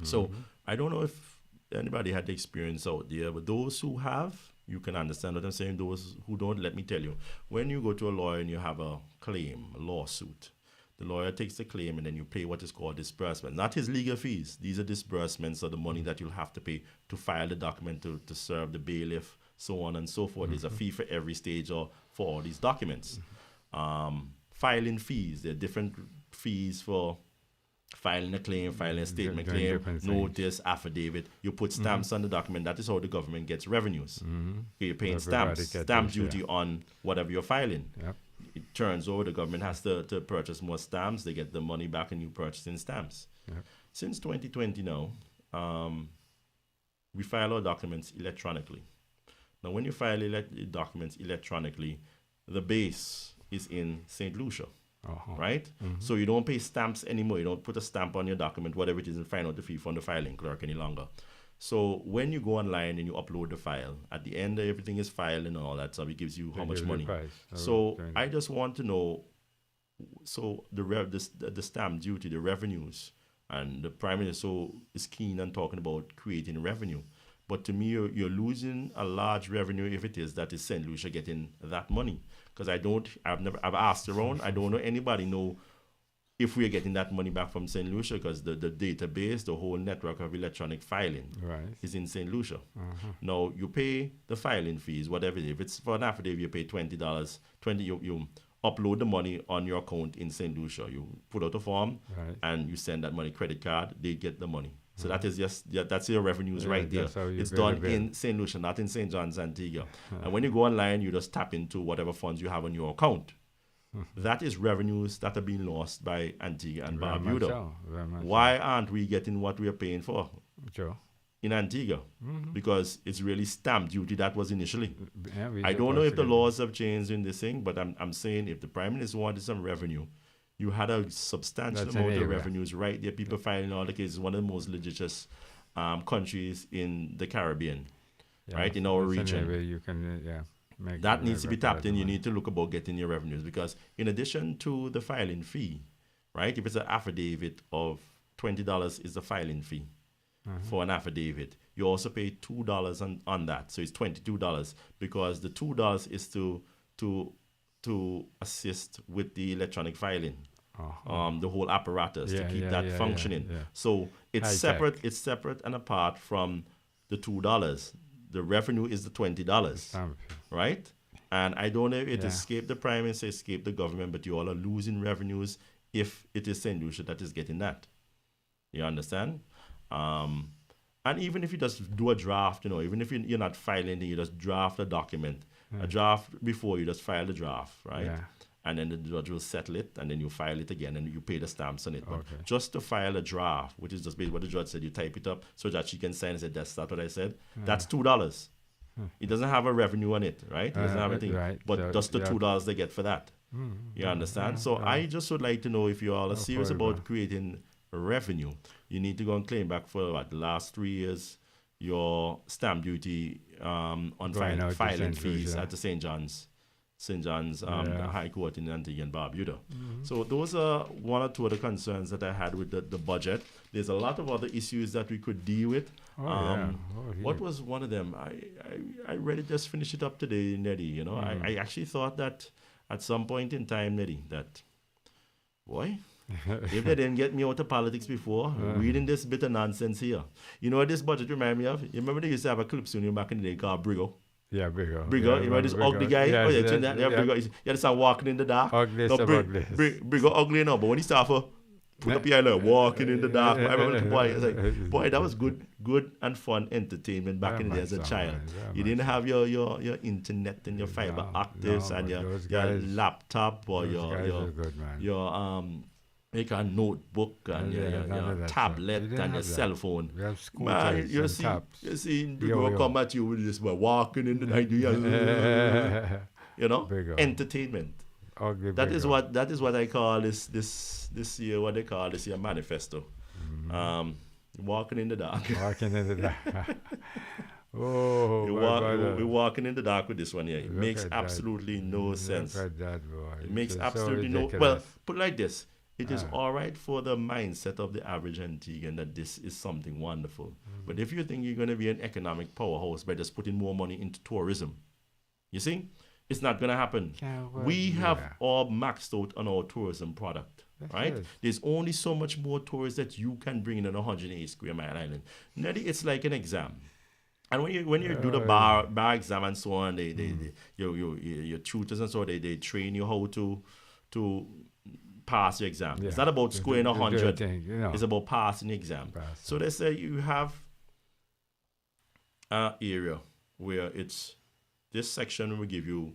So I don't know if anybody had the experience out there, but those who have, you can understand what I'm saying. Those who don't, let me tell you. When you go to a lawyer and you have a claim, a lawsuit, the lawyer takes the claim and then you pay what is called disbursement. Not his legal fees. These are disbursements of the money that you'll have to pay to file the document, to serve the bailiff, so on and so forth. There's a fee for every stage or for all these documents. filing fees. There are different fees for filing a claim, filing a statement Doing claim, different things. notice, affidavit. You put stamps on the document. That is how the government gets revenues. You're paying Everybody stamps, gets stamp this, yeah. duty on whatever you're filing. Yep. It turns over, the government has to purchase more stamps. They get the money back and you purchasing stamps. Yep. Since 2020 now, we file our documents electronically. Now, when you file documents electronically, the base is in St. Lucia, right? So you don't pay stamps anymore. You don't put a stamp on your document, whatever it is, and find out the fee from the filing clerk any longer. So when you go online and you upload the file, at the end everything is filed and all that stuff. It gives you how much money. So I just want to know. So the stamp duty, the revenues, and the Prime Minister is keen on talking about creating revenue. But to me, you're losing a large revenue if it is that is St. Lucia getting that money. Because I've asked around. I don't know anybody know if we are getting that money back from St. Lucia, because the database, the whole network of electronic filing is in St. Lucia. Now, you pay the filing fees, whatever it is. If it's for an affidavit, you pay $20. You upload the money on your account in St. Lucia. You put out a form and you send that money, credit card, they get the money. So that is that's your revenues right there. It's done in St. Lucia, not in St. John's, Antigua. And when you go online, you just tap into whatever funds you have on your account. That is revenues that are being lost by Antigua and Barbuda. Why aren't we getting what we are paying for in Antigua? Because it's really stamp duty that was initially. I don't know if the laws have changed in this thing, but I'm saying if the Prime Minister wanted some revenue, you had a substantial amount of revenues right there. People filing all the cases. One of the most litigious countries in the Caribbean, right, in our region. You can, that needs to be tapped in. You need to look about getting your revenues, because in addition to the filing fee, right, if it's an affidavit of $20 is the filing fee for an affidavit, you also pay $2 on that. So it's $22, because the $2 is to assist with the electronic filing, the whole apparatus to keep that functioning. So it's separate. It's separate and apart from the $2. The revenue is the $20, right? And I don't know if it escaped the Prime Minister, escaped the government, but you all are losing revenues if it is St. Lucia that is getting that. You understand? And even if you just do a draft, even if you're not filing, you just draft a document. A draft before you just file the draft, right? And then the judge will settle it, and then you file it again, and you pay the stamps on it. But just to file a draft, which is just basically what the judge said, you type it up so that she can sign and say, that's not what I said. That's $2. It doesn't have a revenue on it, right? It doesn't have anything. But so just the $2 they get for that. You understand? So I just would like to know if you all are serious about creating revenue. You need to go and claim back for the last 3 years your stamp duty on filing fees at the St. John's High Court in Antigua and Barbuda. So those are one or two of the concerns that I had with the budget. There's a lot of other issues that we could deal with. What was one of them? I really just finished it up today, Neddy. I actually thought that at some point in time, Neddy, that, boy, if they didn't get me out of politics before, reading this bit of nonsense here. You know what this budget remind me of? You remember they used to have a clip soon back in the day called Brigo? Yeah, Brigo. You remember this ugly guy? Brigo. You understand, walking in the dark? Brigo ugly enough, but when he started for put up your like walking in the dark. I remember the boy, I was like, boy, that was good and fun entertainment back in the day as a child. You didn't have your internet and your fiber actives and your laptop or your notebook and your tablet and your cell phone. Man, you see people come at you with this walking in the night, entertainment. That is what I call this year, what they call this year manifesto. Walking in the dark. Walking in the dark. We're walking in the dark with this one here. It makes absolutely no sense. Look at that, boy. It makes absolutely no. Well, put it like this. It is all right for the mindset of the average Antiguan that this is something wonderful. But if you think you're going to be an economic powerhouse by just putting more money into tourism, you see, it's not going to happen. We have all maxed out on our tourism product, right? There's only so much more tourists that you can bring in on 108 square mile island. Neddy, it's like an exam. And when you do the bar exam and so on, your tutors and so on, they train you how to pass your exam. Yeah. It's not about To scoring do- to do 100. thing, you know. It's about passing the exam. Passing. So they say you have an area where it's this section will give you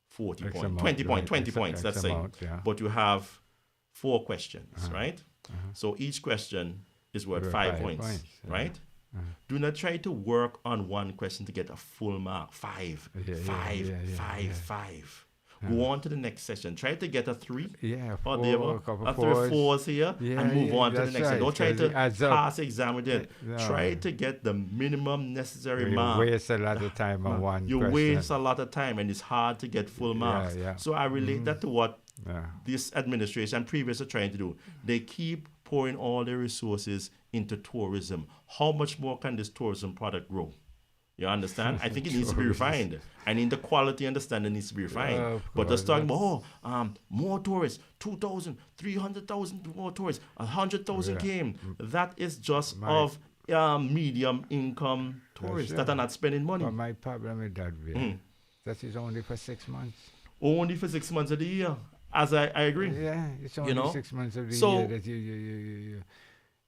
40 X points, amount, 20 points, right, 20 X- points, X let's say. amount, yeah. But you have 4 questions, right? So each question is worth Worth 5 5 points, points, yeah. right? Do not try to work on one question to get a full mark. 5, Yeah, 5, yeah, 5, yeah. 5. Go on to the next session. Try to get a 3 Yeah, or four, there, couple a 3 fours. fours here, Yeah, and move yeah, on to the that's next one. right, Don't try 'cause it adds to up. pass the exam with it. No. Try to get the minimum necessary You mark. waste a lot of time on one You question. waste a lot of time, and it's hard to get full marks. yeah. So I relate that to what Yeah. this administration and previous are trying to do. They keep pouring all their resources into tourism. How much more can this tourism product grow? You understand? I think it needs to be refined. I mean, the quality understanding needs to be refined. Of But just course, talking about, more tourists, 2,000, 300,000 more tourists, 100,000 Yeah. came. That is just My- of medium income tourists that right. are not spending money. But my problem with that, Bill, that is only for 6 months. Only for 6 months of the year. As I agree. Yeah, it's only know? 6 months of the So- year that you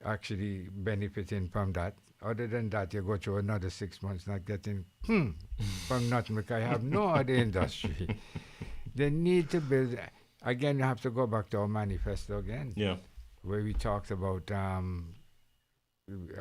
actually benefiting from that. Other than that, you go through another 6 months not getting from nothing because I have no other industry. They need to build. Again, you have to go back to our manifesto again, Yeah. where we talked about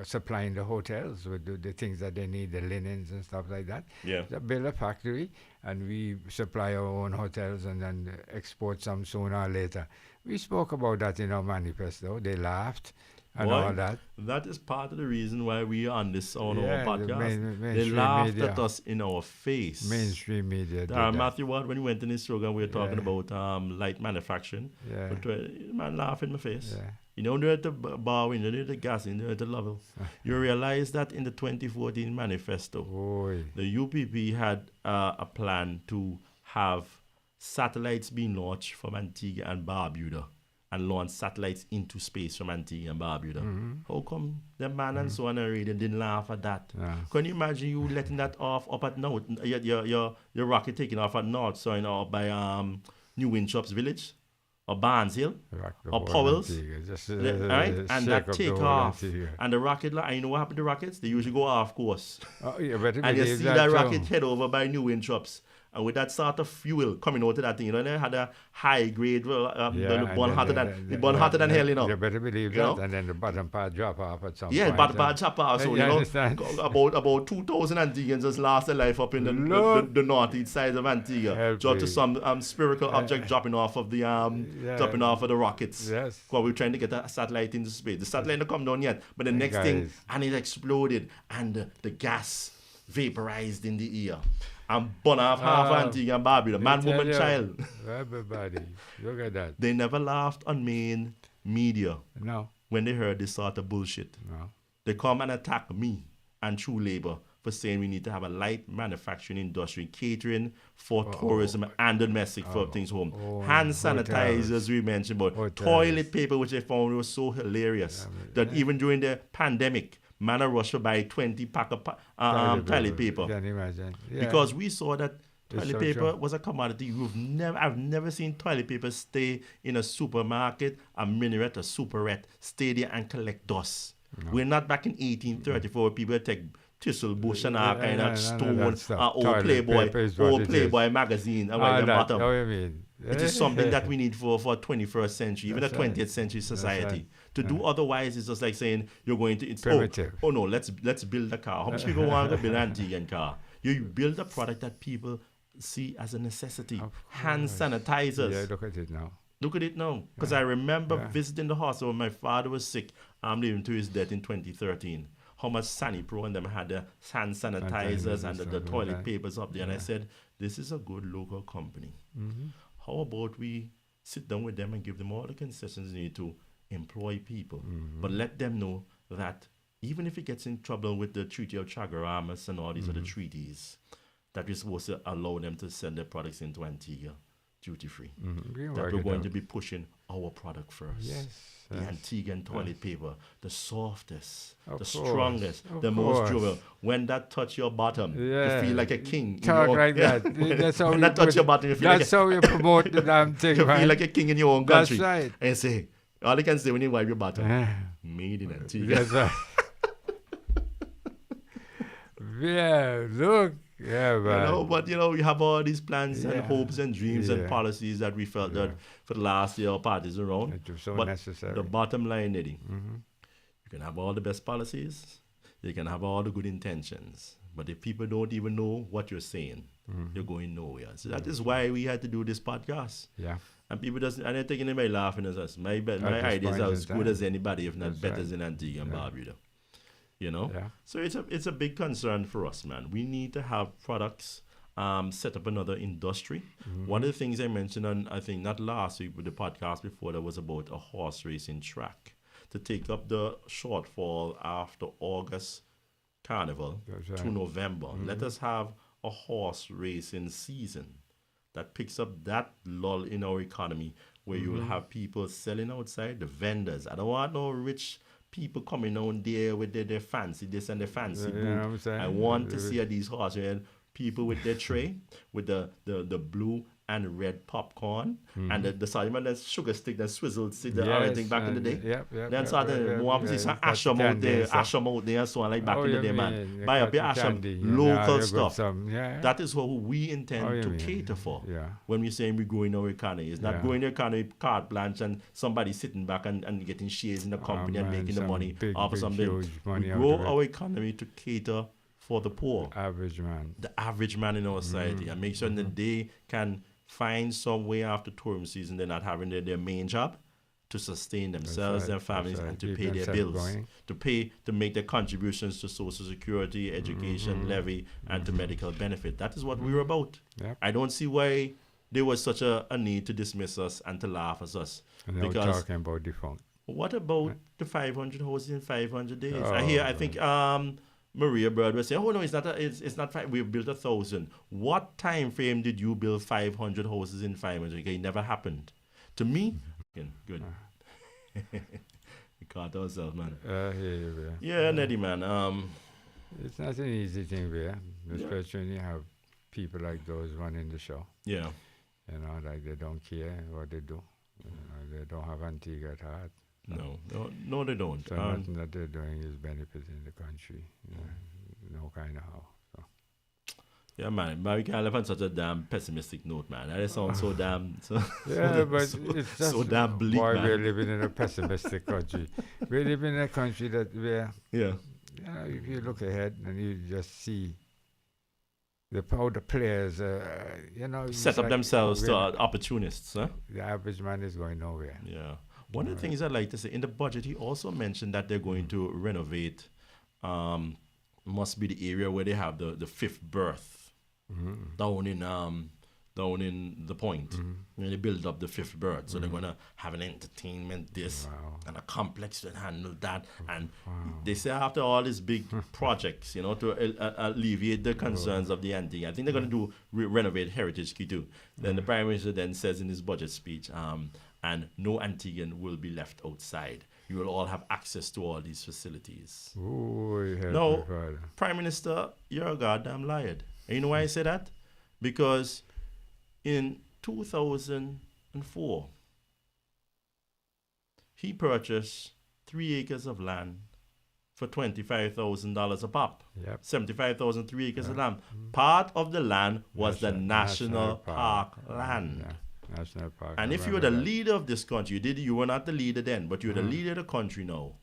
supplying the hotels with the things that they need, the linens and stuff like that. Yeah. They build a factory and we supply our own hotels and then export some sooner or later. We spoke about that in our manifesto. They laughed and Boy, all that. That is part of the reason why we are on this on Yeah, our the podcast. They mainstream laughed media. at us in our face. Mainstream media did Darren that. Matthew Ward, when we went in his program, we were talking Yeah. about light manufacturing. Yeah. But man laughed in my face. Yeah. You know, they're at the bar, you know, they're at the gas, they're at the level. You realize that in the 2014 manifesto, Boy. the UPP had a plan to have satellites being launched from Antigua and Barbuda and launch satellites into space from Antigua and Barbuda. How come the man and so on and radio didn't laugh at that? Yeah. Can you imagine you letting that off up at North, your rocket taking off at North, so you know, by New Windshops Village or Barnes Hill? Rock the Or whole Powell's, Antigua. Just, right? And shake that up the take whole off. Antigua. And the rocket, and you know what happened to rockets? They usually go off course. Oh, you better And you believe see that that too. rocket head over by New Windshops. And with that sort of fuel coming out of that thing, you know, they had a high grade, the and burn then hotter than hell, you know. You better believe You that. know? And then the bottom part drop off at some Yeah, point. bad chopper also, You you know. understand? About 2,000 Antiguans just lost their life up in Lord. the northeast side of Antigua. Help Just to me. some spherical object dropping off of the dropping off of the rockets. Yes. Because we're trying to get a satellite into space. The satellite don't come down yet, but the next thing, Guys. and it exploded, and the gas vaporized in the air. And burn off half Ah, Antigua and Barbuda, man, Tell woman, you, child. Everybody, look at that. They never laughed on main media No, when they heard this sort of bullshit. no. They come and attack me and True Labor for saying we need to have a light manufacturing industry, catering for tourism and domestic for things home. Hand sanitizers, hotels. we mentioned, but Hotels. toilet paper, which they found was so hilarious that even during the pandemic, man a rush to buy 20 pack of toilet paper. Can you imagine? Yeah. Because we saw that It's toilet so paper true. was a commodity. I've never seen toilet paper stay in a supermarket, a minaret, a superette, stay there and collect dust. We're not back in 1834 where people take thistle bush and all kind no, of no, stone, that stuff. old Toilet Playboy, paper is what old it Playboy magazine, and All right the that, bottom. how you mean? It is something that we need for 21st century, even a That's right. 20th century society. right. To do otherwise is just like saying you're going to Primitive. oh no, let's build a car. How much people want to build an Antiguan car? You build a product that people see as a necessity. Hand sanitizers. Yeah, look at it now. Look at it now. Because I remember Yeah. visiting the hospital when my father was sick. I'm leaving to his death in 2013. How much Sanipro and them had the hand sanitizers and the stuff like toilet that. papers up there. And I said, this is a good local company. How about we sit down with them and give them all the concessions they need to employ people, but let them know that even if it gets in trouble with the Treaty of Chaguaramas and all these other treaties, that we're supposed to allow them to send their products into Antigua duty free. We can That work we're it going out. to be pushing our product first. Yes. The yes. Antiguan toilet paper, the softest, Of the course, strongest, of the most course. durable. When that touch your bottom, Yeah. you feel like a king. in Talk your- like yeah, that. When, That's how when you that touch put- your bottom, you feel like That's how you promote the damn thing, you man. feel like a king in your own That's country. right. And you say, all you can say when you wipe your bottom, Ah, made in Antigua. That's right. Yeah, look. Yeah, You man. know, but we have all these plans and Yeah. hopes and dreams and Yeah. policies that we felt that for the last year our parties around. It was so But necessary. the bottom line, Eddie, Mhm. you can have all the best policies, you can have all the good intentions, but if people don't even know what you're saying, you're going nowhere. So that is why we had to do this podcast. Yeah. And people doesn't, and they're taking anybody laughing at us. My this ideas point are in as good time. as anybody, if not That's better right. than Antigua and Barbuda. Yeah. So it's a big concern for us, man. We need to have products, set up another industry. One of the things I mentioned on, I think not last week, but the podcast before, that was about a horse racing track to take up the shortfall after August Carnival That's to right. November. Let us have a horse racing season that picks up that lull in our economy where you will have people selling outside, the vendors. I don't want no rich people coming on there with their fancy this and their fancy You know what I'm booth. saying? I want to see these horses, people with their tray, with the blue and red popcorn, and the Simon that's sugar stick that swizzled stick, the orange thing back in the day. Yep. Then started more to see some asham out there, asham out there, and so on, like back in the day, man. Buy up your asham, local stuff. Yeah. That is what we intend Oh, you to mean, cater for. yeah. When we're saying we're growing our economy, it's not Yeah. growing the economy carte blanche and somebody sitting back and getting shares in the company and man, making the some money big, off of big, something. huge money We out grow of it. our economy to cater for the poor, Average man. the average man in our society, and make sure that they can find some way after tourism season they're not having their main job to sustain themselves, right, their that's families, right. and to Keep pay their themselves bills, going. to make their contributions to social security, education, levy, and to medical benefit. That is what we're about. Yep. I don't see why there was such a need to dismiss us and to laugh at us. And now Because talking about defunct. what about the 500 houses in 500 days? Oh, I think Maria Bird was saying, oh no, it's not five, we've built 1,000. What time frame did you build 500 houses in 500? Okay, it never happened. To me, good. We caught ourselves, man. Yeah, Neddy, man. It's not an easy thing there, especially when you have people like those running the show. Yeah. You know, like they don't care what they do. You know, they don't have Antigua at heart. No, they don't. So nothing that they're doing is benefiting the country. You know, no kind of how. So. Yeah, man. But we can't live on such a damn pessimistic note, man. That sounds so damn... Yeah, but so, it's just so damn bleak, boy, man. we're living in a pessimistic country. We live in a country that where, Yeah. you know, if you look ahead and you just see how the players, you know, it's Set up like themselves to we're- opportunists, huh? the average man is going nowhere. Yeah. One of the things I'd like to say, in the budget, he also mentioned that they're going to renovate, must be the area where they have the fifth berth down in the point. When they build up the fifth berth. So they're going to have an entertainment this Wow. and a complex to handle that. And they say after all these big projects, you know, to alleviate the concerns of the Antigua, I think they're going to do renovate Heritage Key too. Then the Prime Minister then says in his budget speech, and no Antiguan will be left outside. You will all have access to all these facilities. Ooh, No, Prime Minister, you're a goddamn liar. And you know why I say that? Because in 2004, he purchased 3 acres of land for $25,000 a pop. Yep. 75,000, 3 acres of land. Part of the land was the National Park land. Yeah. National Park. And I if you were the remember that. leader of this country, you were not the leader then, but you're the leader of the country now.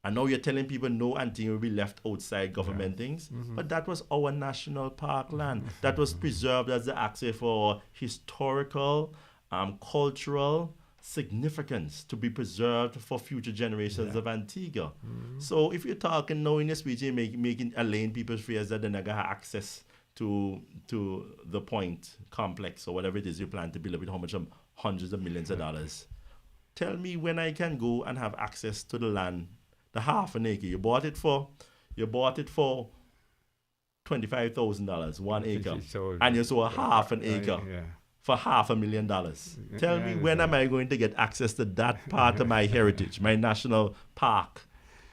And now you're telling people no Antigua will be left outside government things. But that was our national park land. That was preserved as the access for historical, cultural significance to be preserved for future generations of Antigua. So if you're talking now in your speech, you're making allaying people's fears that they're not going to have access to the point complex or whatever it is you plan to build with how much hundreds of millions of dollars. Tell me when I can go and have access to the land, the half an acre. You bought it for $25,000, 1 acre, He sold and you sold half an it. acre Yeah. for $500,000. Tell me, Yeah, when am so- I going to get access to that part of my heritage, my national park?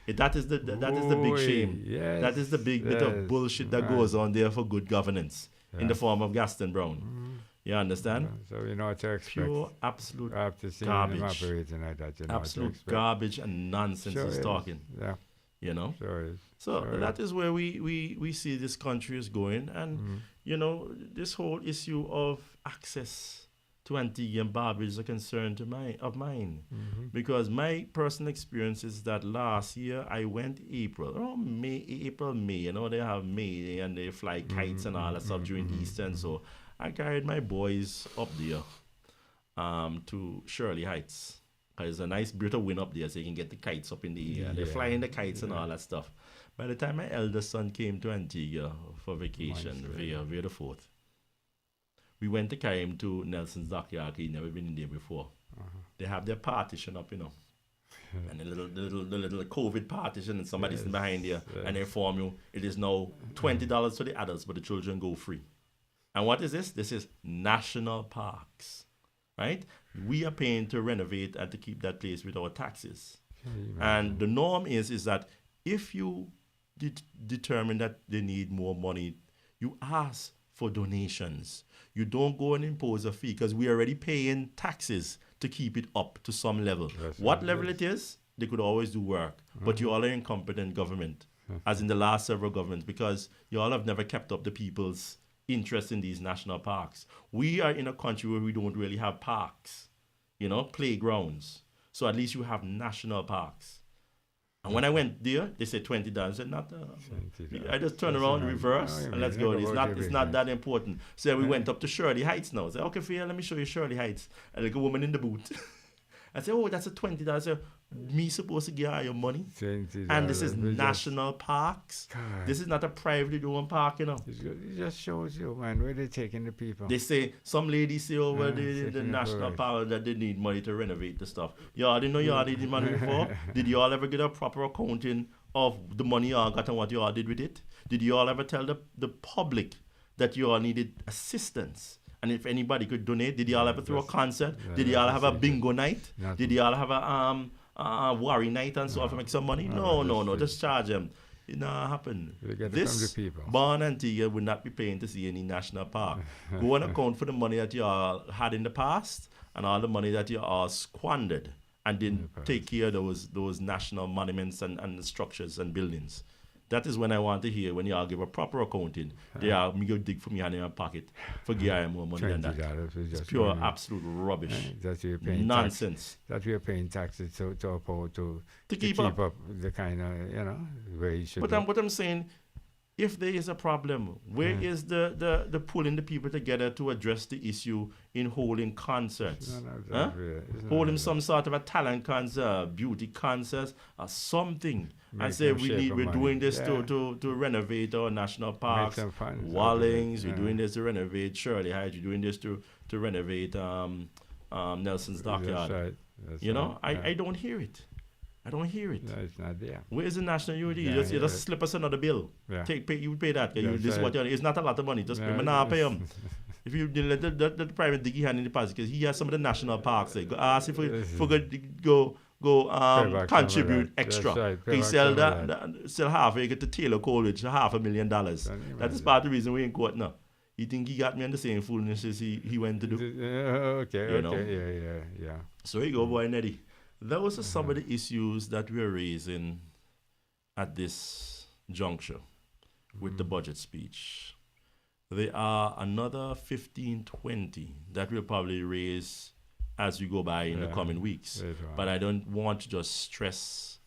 That is the big Ooh, shame. yes, That is the big bit of yes, bullshit that right. goes on there for good governance in the Yeah. form of Gaston Brown. You understand? So you know what to expect. Pure, absolute, After seeing garbage. him operating like that, you know what to absolute expect. garbage and nonsense Sure he's is. talking. Yeah, You know. sure is. So Sure that is where we see this country is going, and you know, this whole issue of access to Antigua and Barbuda is a concern of mine, because my personal experience is that last year I went April, May. You know, they have May and they fly kites and all that stuff during Easter, and so I carried my boys up there, to Shirley Heights. There's a nice bit of wind up there, so you can get the kites up in the air. They're Yeah. flying the kites and all that stuff. By the time my eldest son came to Antigua for vacation Nice, via the 4th, we went to carry him to Nelson's Dockyard. He'd never been in there before. They have their partition up, you know. And the little COVID partition, and somebody's Yes, behind there, and they yes. inform you it is now $20 for the adults, but the children go free. And what is this? This is national parks, right? We are paying to renovate and to keep that place with our taxes. And the norm is that if you determine that they need more money, you ask for donations. You don't go and impose a fee, because we're already paying taxes to keep it up to some level. That's What right, level yes. it is, they could always do work. But you all are incompetent government, as in the last several governments, because you all have never kept up the people's interest in these national parks. We are in a country where we don't really have parks, you know, playgrounds. So at least you have national parks. And when I went there, they said $20. I said, not. I just turn That's around, all right. reverse, No, and you let's mean, go. look It's about not. your It's not business. that important. So we went up to Shirley Heights now. I said, okay, Phil, let me show you Shirley Heights. And like a woman in the booth. I said, oh, that's a $20. I said, me supposed to give her your money? And this is national parks. God. This is not a privately owned park, you know. It just shows you, man, where they're taking the people. They say, some ladies say over the taking it national right. park that they need money to renovate the stuff. Y'all didn't know y'all needed money before? Did y'all ever get a proper accounting of the money y'all got and what y'all did with it? Did y'all ever tell the public that y'all needed assistance? And if anybody could donate, did y'all ever throw a concert? Did y'all have a bingo night? Nothing. Did y'all have a worry night and so on to make some money? No. Just charge them. It not happen. They get it This from the people. Barn Antigua would not be paying to see any national park. Go and account for the money that you all had in the past and all the money that you all squandered and didn't take care of those national monuments and structures and buildings. That is when I want to hear when y'all give a proper accounting. They are me go dig for me hand in my pocket for give her more money than that. $20 is It's just pure money. absolute rubbish. That you're paying Nonsense. That we're paying taxes to uphold to keep up. the kind of, you know, where you should But be. what I'm saying, if there is a problem, where is the pulling the people together to address the issue in holding concerts? It's not Huh? that way. It's not Holding that some sort of a talent concert, beauty concert, or something. Make And say them shake we're money. doing this Yeah. to renovate our national parks, some funds out of it. Wallings, we're Yeah. doing this to renovate Shirley Heights, we're doing this to renovate Nelson's Dockyard. That's right. That's You know, right. I don't hear it. I don't hear it. No, it's not there. Where is the national unity? Yeah, you just yeah. slip us another bill. Yeah. You pay that. You, That's this is what right. it's not a lot of money. Just Yeah, nah, pay him. If you let the private dig hand in the pocket, because he has some of the national parks. Go ask if we go back some of contribute that. extra. That's right. Pay He back sell some of sell half acre to Taylor Coleridge, $500,000. Can you That is imagine? part of the reason we in court now. You think he got me on the same foolishness as he went to do? Okay, You know? yeah. So here you go, boy, Neddy. Those are some of the issues that we're raising at this juncture with the budget speech. There are another 15, 20 that we'll probably raise as we go by in the Yeah. coming weeks. Later on. But I don't want to just stress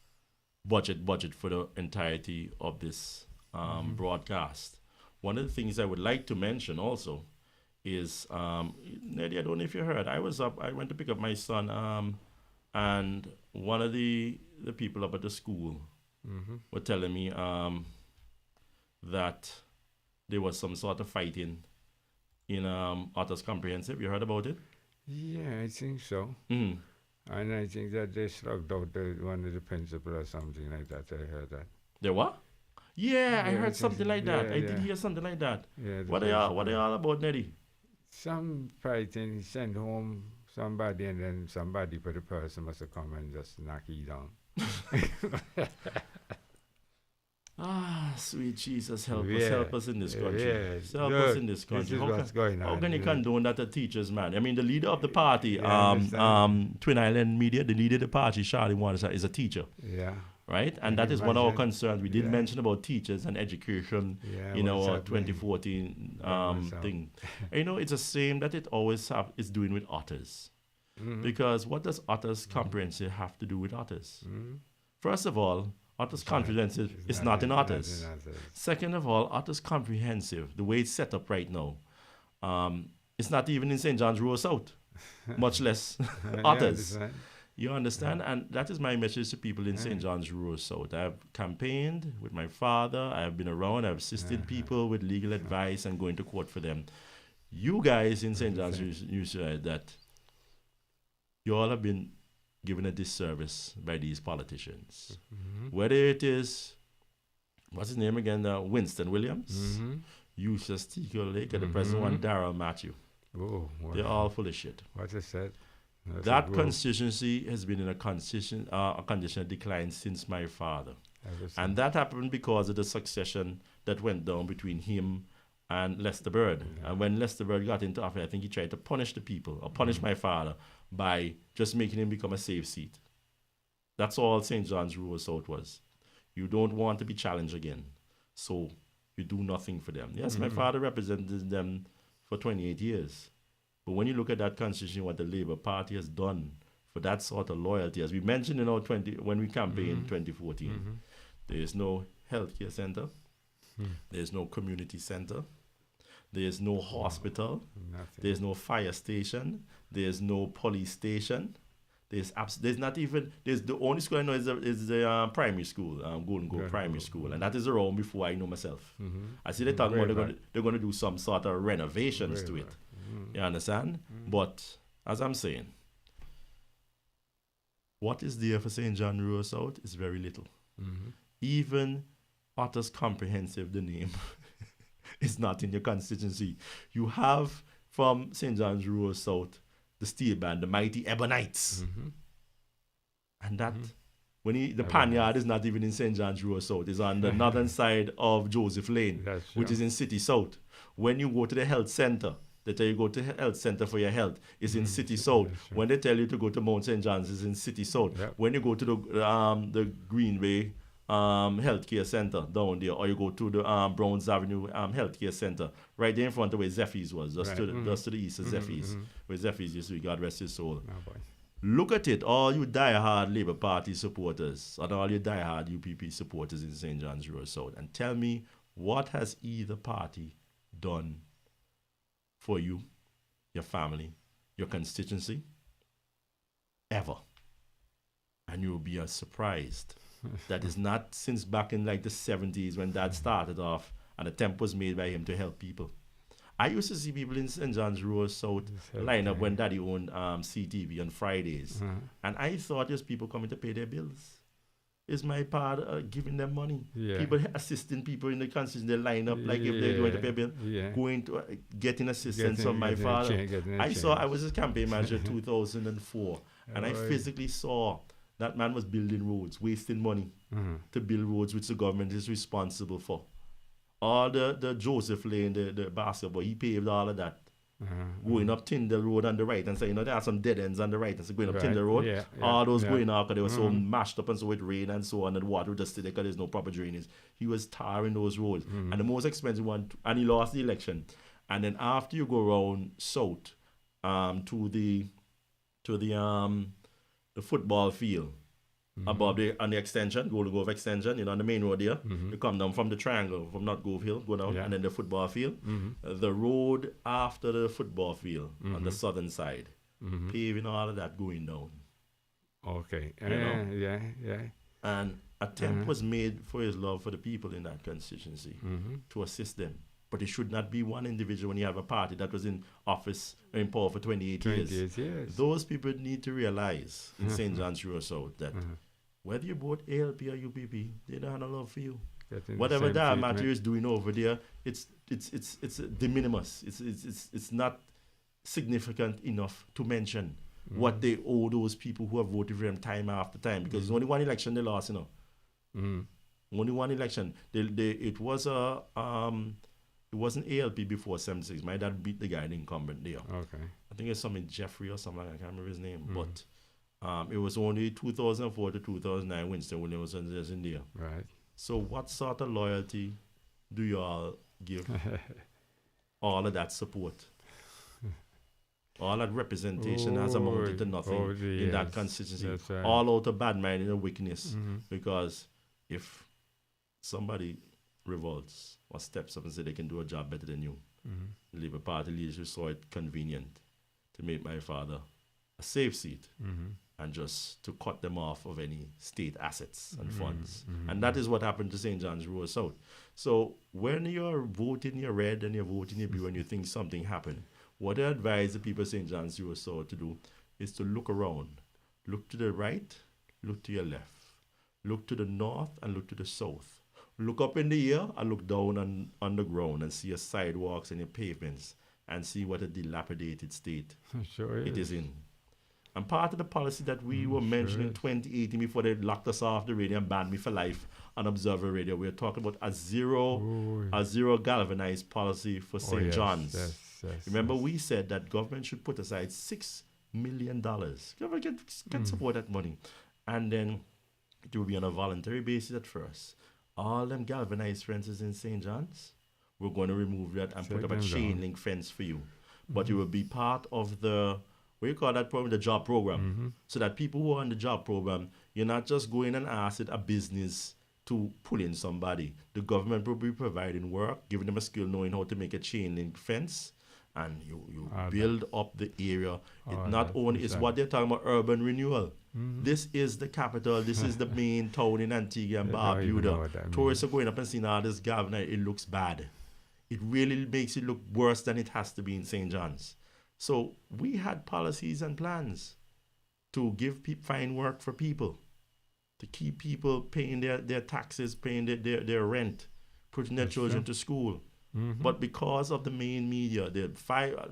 budget for the entirety of this broadcast. One of the things I would like to mention also is, Neddy, I don't know if you heard, I went to pick up my son, and one of the people up at the school were telling me that there was some sort of fighting in Otters Comprehensive. You heard about it? Yeah, I think so. Mm. And I think that they slugged out one of the principal or something like that. I heard that. There what? Yeah, I Yeah, heard it's- something like that. yeah, I did yeah. hear something like that. Yeah, the What are y'all principal. about, Neddy? some fighting, he sent home somebody, and then somebody for the person must have come and just knock you down. Ah, sweet Jesus, help Yeah, us in this country. yeah, Help us look, in this this country. is How what's can, going how on. can you condone that a teacher's man? I mean, the leader of the party, Yeah, I understand. Twin Island Media, the leader of the party, Charlie Waters, is a teacher, Yeah, right? Can And that you is one of our imagine? concerns. We did Yeah. mention about teachers and education yeah. in what's our happening? 2014 Yeah, what's up? thing. And, it's a shame that it always is doing with otters. Mhm. Because what does Otters Comprehensive have to do with Otters? Mhm. First of all, Otters It's not- Comprehensive it's is not in in Otters. Otters. Second of all, Otters Comprehensive, the way it's set up right now, it's not even in St. John's Rural South, much less Yeah, Otters. that's right. You understand? And that is my message to people in St. John's Rural South. I've campaigned with my father. I've been around. I've assisted people with legal advice and going to court for them. You guys in St. John's, you said that you all have been given a disservice by these politicians. Mhm. Whether it is, what's his name again? Winston Williams, Mhm. Eustace Tico Lake, and the present one, Darrell Matthew. Oh, They're all full of shit. What I said. That's That a whoa. constituency has been in a condition of decline since my father. Ever since. And that happened because of the succession that went down between him and Lester Bird. Yeah. And when Lester Bird got into office, I think he tried to punish the people or punish Mm-hmm. my father by just making him become a safe seat. That's all St. John's Rural South was. You don't want to be challenged again. So you do nothing for them. Yes, my Mhm. father represented them for 28 years. But when you look at that constitution, what the Labour Party has done for that sort of loyalty, as we mentioned in our when we campaigned in Mhm. 2014, Mhm. there is no healthcare center, Hmm. there is no community center, there is no hospital, Nothing. there's no fire station, there's no police station. There's not even the only school I know is the primary school, Golden Grove Golden Primary Grove, School, and that is around before I know myself. Mhm. I see they talking Way about back. they're going to do some sort of renovations Way to it. back. Mhm. You understand? But as I'm saying, what is there for St. John Rural South is very little. Mhm. Even Otters Comprehensive, the name, is not in your constituency. You have from St. John's Rural South the steel band, the Mighty Ebonites. Mhm. And that, Mhm. the Ebonites. Panyard is not even in St. John's Rural South. It's on the northern side of Joseph Lane, That's which true. is in City South. When you go to the health center, they tell you go to health center for your health. It's in City South. that's true. When they tell you to go to Mount St. John's, it's in City South. Yep. When you go to the Greenway Healthcare Center down there, or you go to the Browns Avenue Healthcare Center, right there in front of where Zephyrs was, just, Right. to, the, just to the east of Zephyrs, mhm. where Zephyrs used to be, God rest his soul. Oh, boy. Look at it, all you diehard Labour Party supporters and all you diehard UPP supporters in St. John's Rural South, and tell me what has either party done for you, your family, your constituency, ever. And you'll be surprised. That is not since back in like the 70s when Dad started off and attempt was made by him to help people. I used to see people in St. John's Rural South line up when Daddy owned CTV on Fridays. Uh-huh. And I thought just people coming to pay their bills. Is my part giving them money? Yeah. People assisting people in the constitution, they line up like if they're going to pay a bill, Yeah. going to getting assistance Getting- from my getting a father. change, getting a I saw, change. I was a campaign manager 2004, and I Alright. physically saw that man was building roads, wasting money Mhm. to build roads which the government is responsible for. All the Joseph Lane, the basketball, he paved all of that. Uh-huh. Going up Tyndall Road on the right and saying, there are some dead ends on the right, and so going up Right. Tyndall Road, Yeah, all yeah, those yeah. going out because they were so Mhm. mashed up and so with rain and so on, and the water would just stay there because there's no proper drainage. He was tarring those roads. Mhm. And the most expensive one, and he lost the election. And then after you go around south to the football field, above on the extension, Golden Grove extension, on the main road there. You come down from the triangle, from North Grove Hill, go down, Yeah. and then the football field. Mhm. The road after the football field on the southern side, Mhm. paving all of that going down. Okay. You know? Yeah. And attempt was made for his love for the people in that constituency Mhm. to assist them. But it should not be one individual when you have a party that was in office or in power for 28 years. 20 years. Those people need to realize in St. John's Rural South that whether you vote ALP or UPP, they don't have no love for you. Getting the Whatever same that treatment. matter is doing over there, it's de minimis. It's not significant enough to mention what they owe those people who have voted for them time after time. Because it's only one election they lost, Only one election. It was it wasn't ALP before 76. My dad beat the guy, the incumbent there. Okay. I think it's something Jeffrey or something like that. I can't remember his name. But it was only 2004 to 2009 Winston Williams was in there. Right. So what sort of loyalty do you all give all of that support? All that representation has amounted to nothing over the in that years. constituency. That's right. All out of bad mind and weakness. Because if somebody revolts or steps up and say they can do a job better than you, the Labour Party leaders saw it convenient to make my father a safe seat and just to cut them off of any state assets and funds. And that is what happened to St. John's Rural South. So when you're voting your red and you're voting your blue and you think something happened, what I advise the people of St. John's Rural South to do is to look around. Look to the right, look to your left. Look to the north and look to the south. Look up in the air and look down on the ground and see your sidewalks and your pavements and see what a dilapidated state Sure it is in. And part of the policy that we were mentioning in 2018 before they locked us off the radio and banned me for life on Observer Radio, we were talking about a zero galvanized policy for St. John's. Yes, Remember, we said that government should put aside $6 million. Government can support that money. And then it will be on a voluntary basis at first. All them galvanized fences in St. John's, we're going to remove that and put up a chain link fence for you. But it will be part of the, what do you call that program? The job program. So that people who are on the job program, you're not just going and asking a business to pull in somebody. The government will be providing work, giving them a skill, knowing how to make a chain link fence. And you build up the area. It not only is what they're talking about urban renewal. This is the capital. This is the main town in Antigua and Barbuda. Tourists are going up and seeing all this galvanized. It looks bad. It really makes it look worse than it has to be in St. John's. So we had policies and plans to give find work for people, to keep people paying their taxes, paying their rent, putting their children to school. But because of the main media,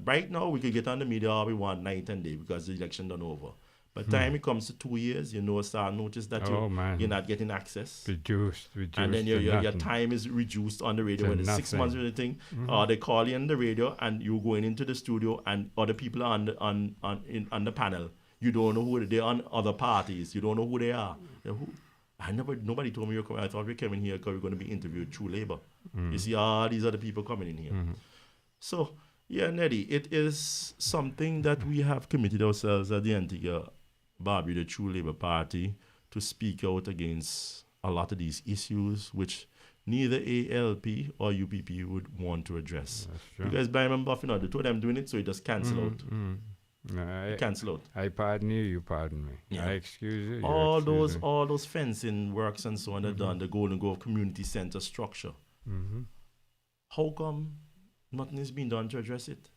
right now we could get on the media all we want night and day because the election done over. By the time it comes to 2 years, start notice that you're not getting access. Reduced. And then your time is reduced on the radio when it's 6 months or anything. Or they call you on the radio and you're going into the studio and other people are on the panel. You don't know who they're on other parties. You don't know who they are. Nobody told me you're coming. I thought we came in here because we're going to be interviewed through Labour. You see, these other people coming in here. So, yeah, Neddy, it is something that we have committed ourselves at the Antigua Barbuda True Labour Party to speak out against a lot of these issues, which neither ALP or UPP would want to address. Because Blind Buffing, the two of them doing it, so it just cancel out. Cancel out. I pardon you, you pardon me. Yeah. I excuse you. All those fencing works and so on are done, the Golden Grove Community Center structure. How come nothing is being done to address it?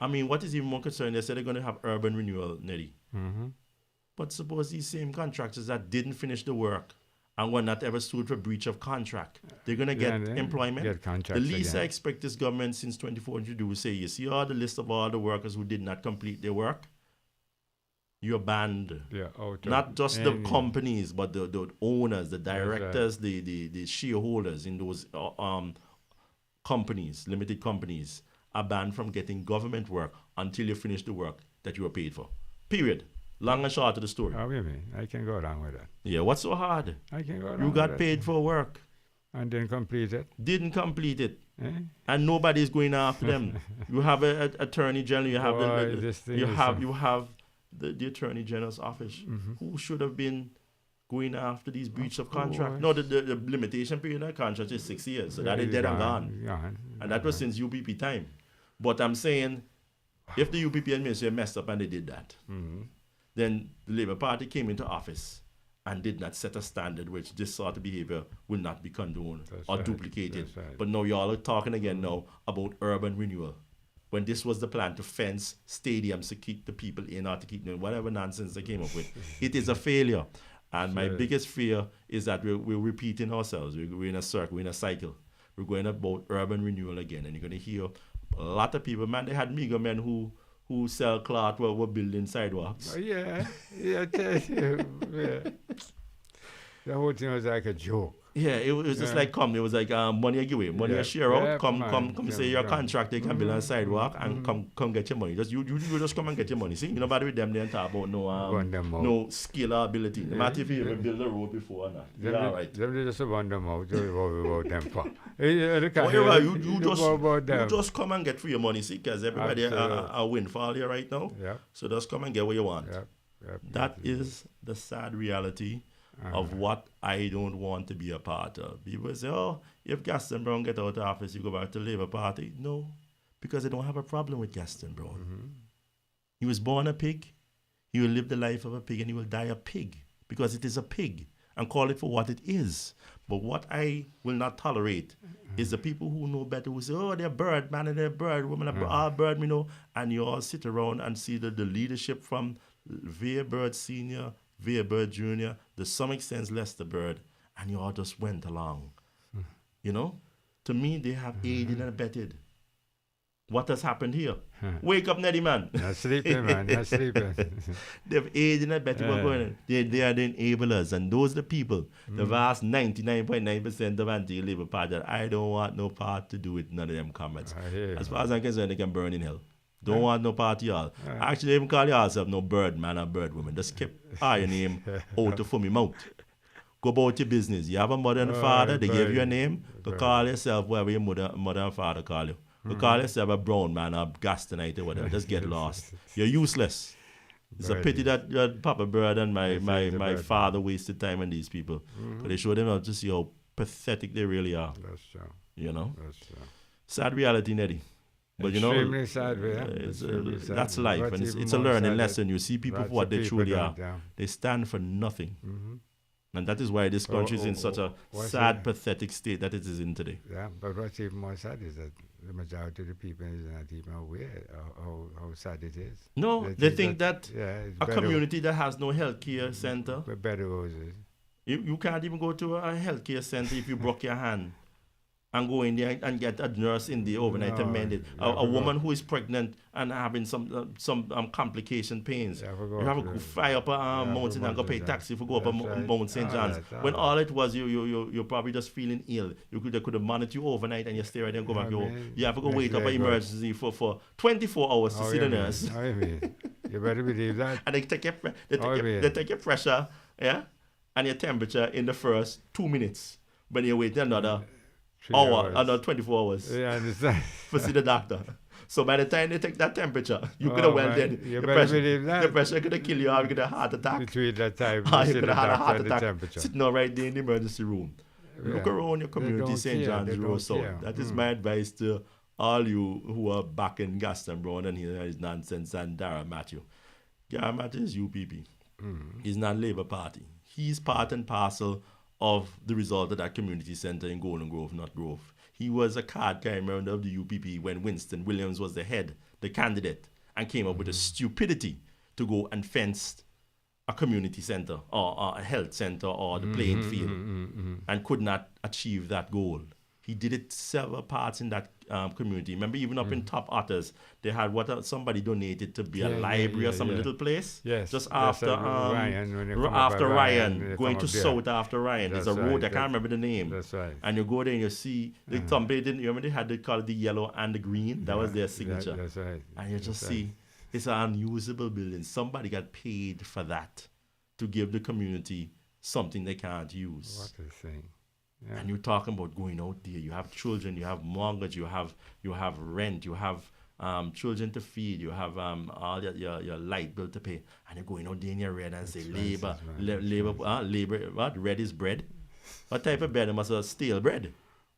I mean, what is even more concerning, they said they're going to have urban renewal, Neddy. But suppose these same contractors that didn't finish the work and were not ever sued for breach of contract, they're going to get employment. The least I expect this government since 2014 to do is say, you see all the list of all the workers who did not complete their work? You're banned. Not just the companies, but the owners, the directors, the shareholders in those companies, limited companies, are banned from getting government work until you finish the work that you were paid for. Period. Long and short of the story. Oh, wait a minute. I can go along with that. Yeah, what's so hard? I can go along You with got that. paid for work. And then complete it. Didn't complete it. Eh? And nobody's going after them. You have an attorney general. You have you have the attorney general's office, who should have been going after these breach of contract. No, the limitation period of contract is 6 years, so that is dead and gone. And that was since UPP time. But I'm saying, if the UPP administration messed up and they did that, then the Labour Party came into office and did not set a standard which this sort of behavior will not be condoned or duplicated. But now y'all are talking again now about urban renewal, when this was the plan to fence stadiums to keep the people in or to keep them, whatever nonsense they came up with. It is a failure. And my biggest fear is that we're repeating ourselves. We're in a circle, we're in a cycle. We're going about urban renewal again. And you're going to hear a lot of people, man, they had meager men who who sell cloth were building sidewalks. Yeah, I tell you, yeah. The whole thing was like a joke. Yeah, it was just like it was like money I give away, money I share out. Come say you're a contractor, you can build a sidewalk and come get your money. Just you just come and get your money. See, you know bother with them they talk about no scalability. No matter if you even build a road before or not. Yeah, right. Them just run them out. Don't worry about them for. You just come and get for your money, see, because everybody a windfall here right now. Yeah. So just come and get what you want. Yep. That is the sad reality of what I don't want to be a part of. People say, oh, if Gaston Brown get out of office, you go back to the Labour Party. No, because they don't have a problem with Gaston Brown. He was born a pig. He will live the life of a pig and he will die a pig because it is a pig, and call it for what it is. But what I will not tolerate is the people who know better, who say, oh, they're bird, man, and they're bird, women are all bird, you know, and you all sit around and see the leadership from Via Bird Senior, Via Bird Jr., to some extent Lester Bird, and you all just went along. You know? To me, they have aided and abetted. What has happened here? Wake up, Neddy, man. Not sleeping, man. Not sleeping. They've aided and abetted what's going on. They are the enablers, and those are the people, the vast 99.9% of anti-Labour Party, that I don't want no part to do with none of them comments. As far as I'm concerned, they can burn in hell. Don't want no party y'all. Actually, even call yourself no bird man or bird woman. Just keep your name out of your mouth. Go about your business. You have a mother and father, they give you a name. Go call yourself whatever your mother and father call you. Go call yourself a brown man or Gastonite or whatever. Just get lost. You're useless. It's a pity that your Papa Bird and my father wasted time on these people. But they showed them how to see how pathetic they really are. That's true. You know? That's true. Sad reality, Neddy. But you know, that's life, and it's a learning lesson. You see people for what they truly are. They stand for nothing. And that is why this country is in such a sad, pathetic state that it is in today. Yeah, but what's even more sad is that the majority of the people is not even aware how sad it is. No, they think that a community that has no healthcare center, better roses. You can't even go to a healthcare center if you broke your hand. And go in there and get a nurse in the overnight and mend it. A woman who is pregnant and having some complication pains. You have to go fly up a mountain and go pay taxi if you go up a Mount St. John's. When all it was, you're probably just feeling ill. They could have managed you overnight and you stay right there and go back home. You have to go wait up an emergency for 24 hours to see the nurse. You better believe that. And they take your pressure, and your temperature in the first 2 minutes. When you wait another 24 hours for see the doctor. So by the time they take that temperature, you could have dead. You better believe that. The pressure could have killed you, or you could have heart attack. Between that time, you could have had a heart attack sitting right there in the emergency room. Look around your community, St. John's Road South. That is my advice to all you who are backing Gaston Brown and his nonsense and Dara Matthew. Dara Matthew is UPP. He's not Labour Party. He's part and parcel of the result of that community centre in Golden Grove, not Grove. He was a card carrying member of the UPP when Winston Williams was the candidate, and came up with the stupidity to go and fence a community centre or a health centre or the playing field and could not achieve that goal. He did it several parts in that community. Remember, even up in Top Otters, they had somebody donated to be a library or some little place. Yes. Just after Ryan, going to South after Ryan. There's a road, I can't remember the name. That's right. And you go there and you see, somebody didn't, you remember they called it the yellow and the green? That was their signature. That's right. And you just see, it's an unusable building. Somebody got paid for that to give the community something they can't use. What a thing. Yeah. And you're talking about going out there. You have children, you have mortgage, you have rent, you have children to feed, you have all your light bill to pay, and you're going out there in your red and say labor, what? Red is bread. What type of bread? It must have stale bread.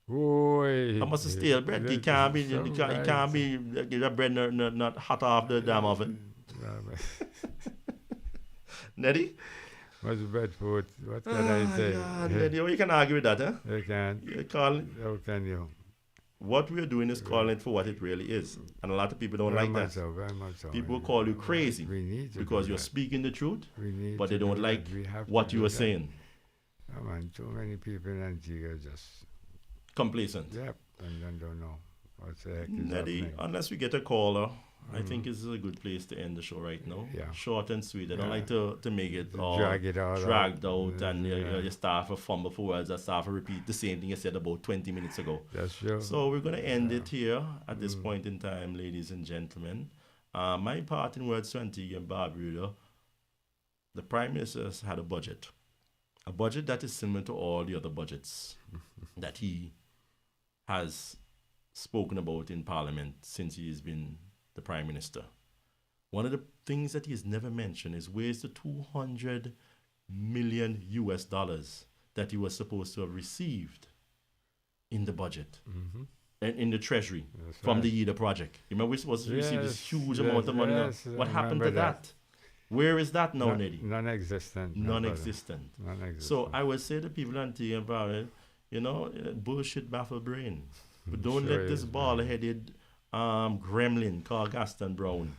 Boy, I must have stale bread. It can't be the bread not hot off the damn oven. Neddy? What's bad food? What can I say? God, you can argue with that, huh? You can. How can you? What we're doing is calling it for what it really is. And a lot of people don't like that. Very much so. People call you crazy because you're speaking the truth, but they don't like what you are saying. Oh man, too many people in Antigua just complacent. Yep, and don't know. What the heck is Neddy, happening? unless we get a caller, I think this is a good place to end the show right now. Yeah. Short and sweet. I don't Yeah. like to make it all Drag it all dragged out. out and Yeah. you start to fumble for words and start to repeat the same thing you said about 20 minutes ago. That's true. So we're going to end it here at this point in time, ladies and gentlemen. My parting words to Antigua and Barbuda, the Prime Minister has had a budget that is similar to all the other budgets that he has spoken about in Parliament since he has been the Prime Minister. One of the things that he has never mentioned is where's the 200 million US dollars that he was supposed to have received in the budget and in the Treasury That's from right. the YIDA project. You remember we was to receive this Yes, huge yes, amount of money. yes, What I happened to remember that. that? Where is that now, Neddy? Non-existent. my brother. Non-existent. Non-existent. So I would say to people on TV about it, bullshit baffle brain. But don't Sure let this is, bald-headed gremlin called Gaston Brown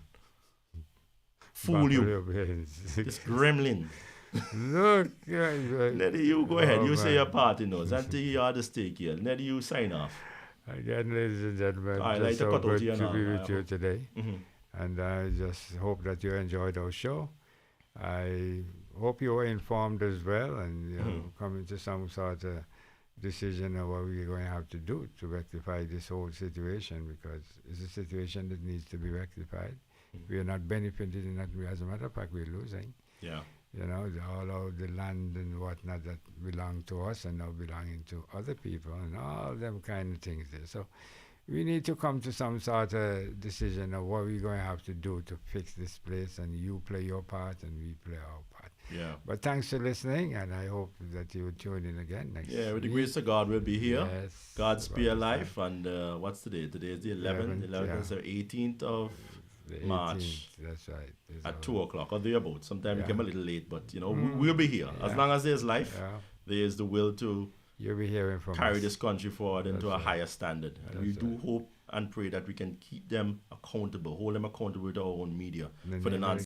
fool Back you. to your brains. This gremlin. Look, yeah, Neddy, you go ahead. Oh, You say man. your party notes. Until you are the stake here. Neddy, you sign off. again, ladies and gentlemen, I like just the so cut out good here to now. be with you today. Mhm. And I just hope that you enjoyed our show. I hope you were informed as well and coming to some sort of decision of what we're going to have to do to rectify this whole situation, because it's a situation that needs to be rectified. We are not benefiting in that way. As a matter of fact, we're losing. Yeah. All of the land and whatnot that belong to us and now belonging to other people and all them kind of things there. So we need to come to some sort of decision of what we're going to have to do to fix this place, and you play your part and we play our part. Yeah. But thanks for listening, and I hope that you will tune in again next Yeah, with the week. grace of God, we'll be here. Yes, God's about be that alive. And what's today? Today is the 11th. 11th, yeah. So 18th of The March. 18th, that's right. It's at our- 2 o'clock or thereabouts. Sometimes we Yeah. come a little late, but we'll be here. As Yeah. long as there's life, Yeah, there is the will to you'll be hearing from carry us. this country forward into That's a right. higher standard. And we That's do right. hope and pray that we can keep them accountable, hold them accountable to our own media In the for the name of nonsense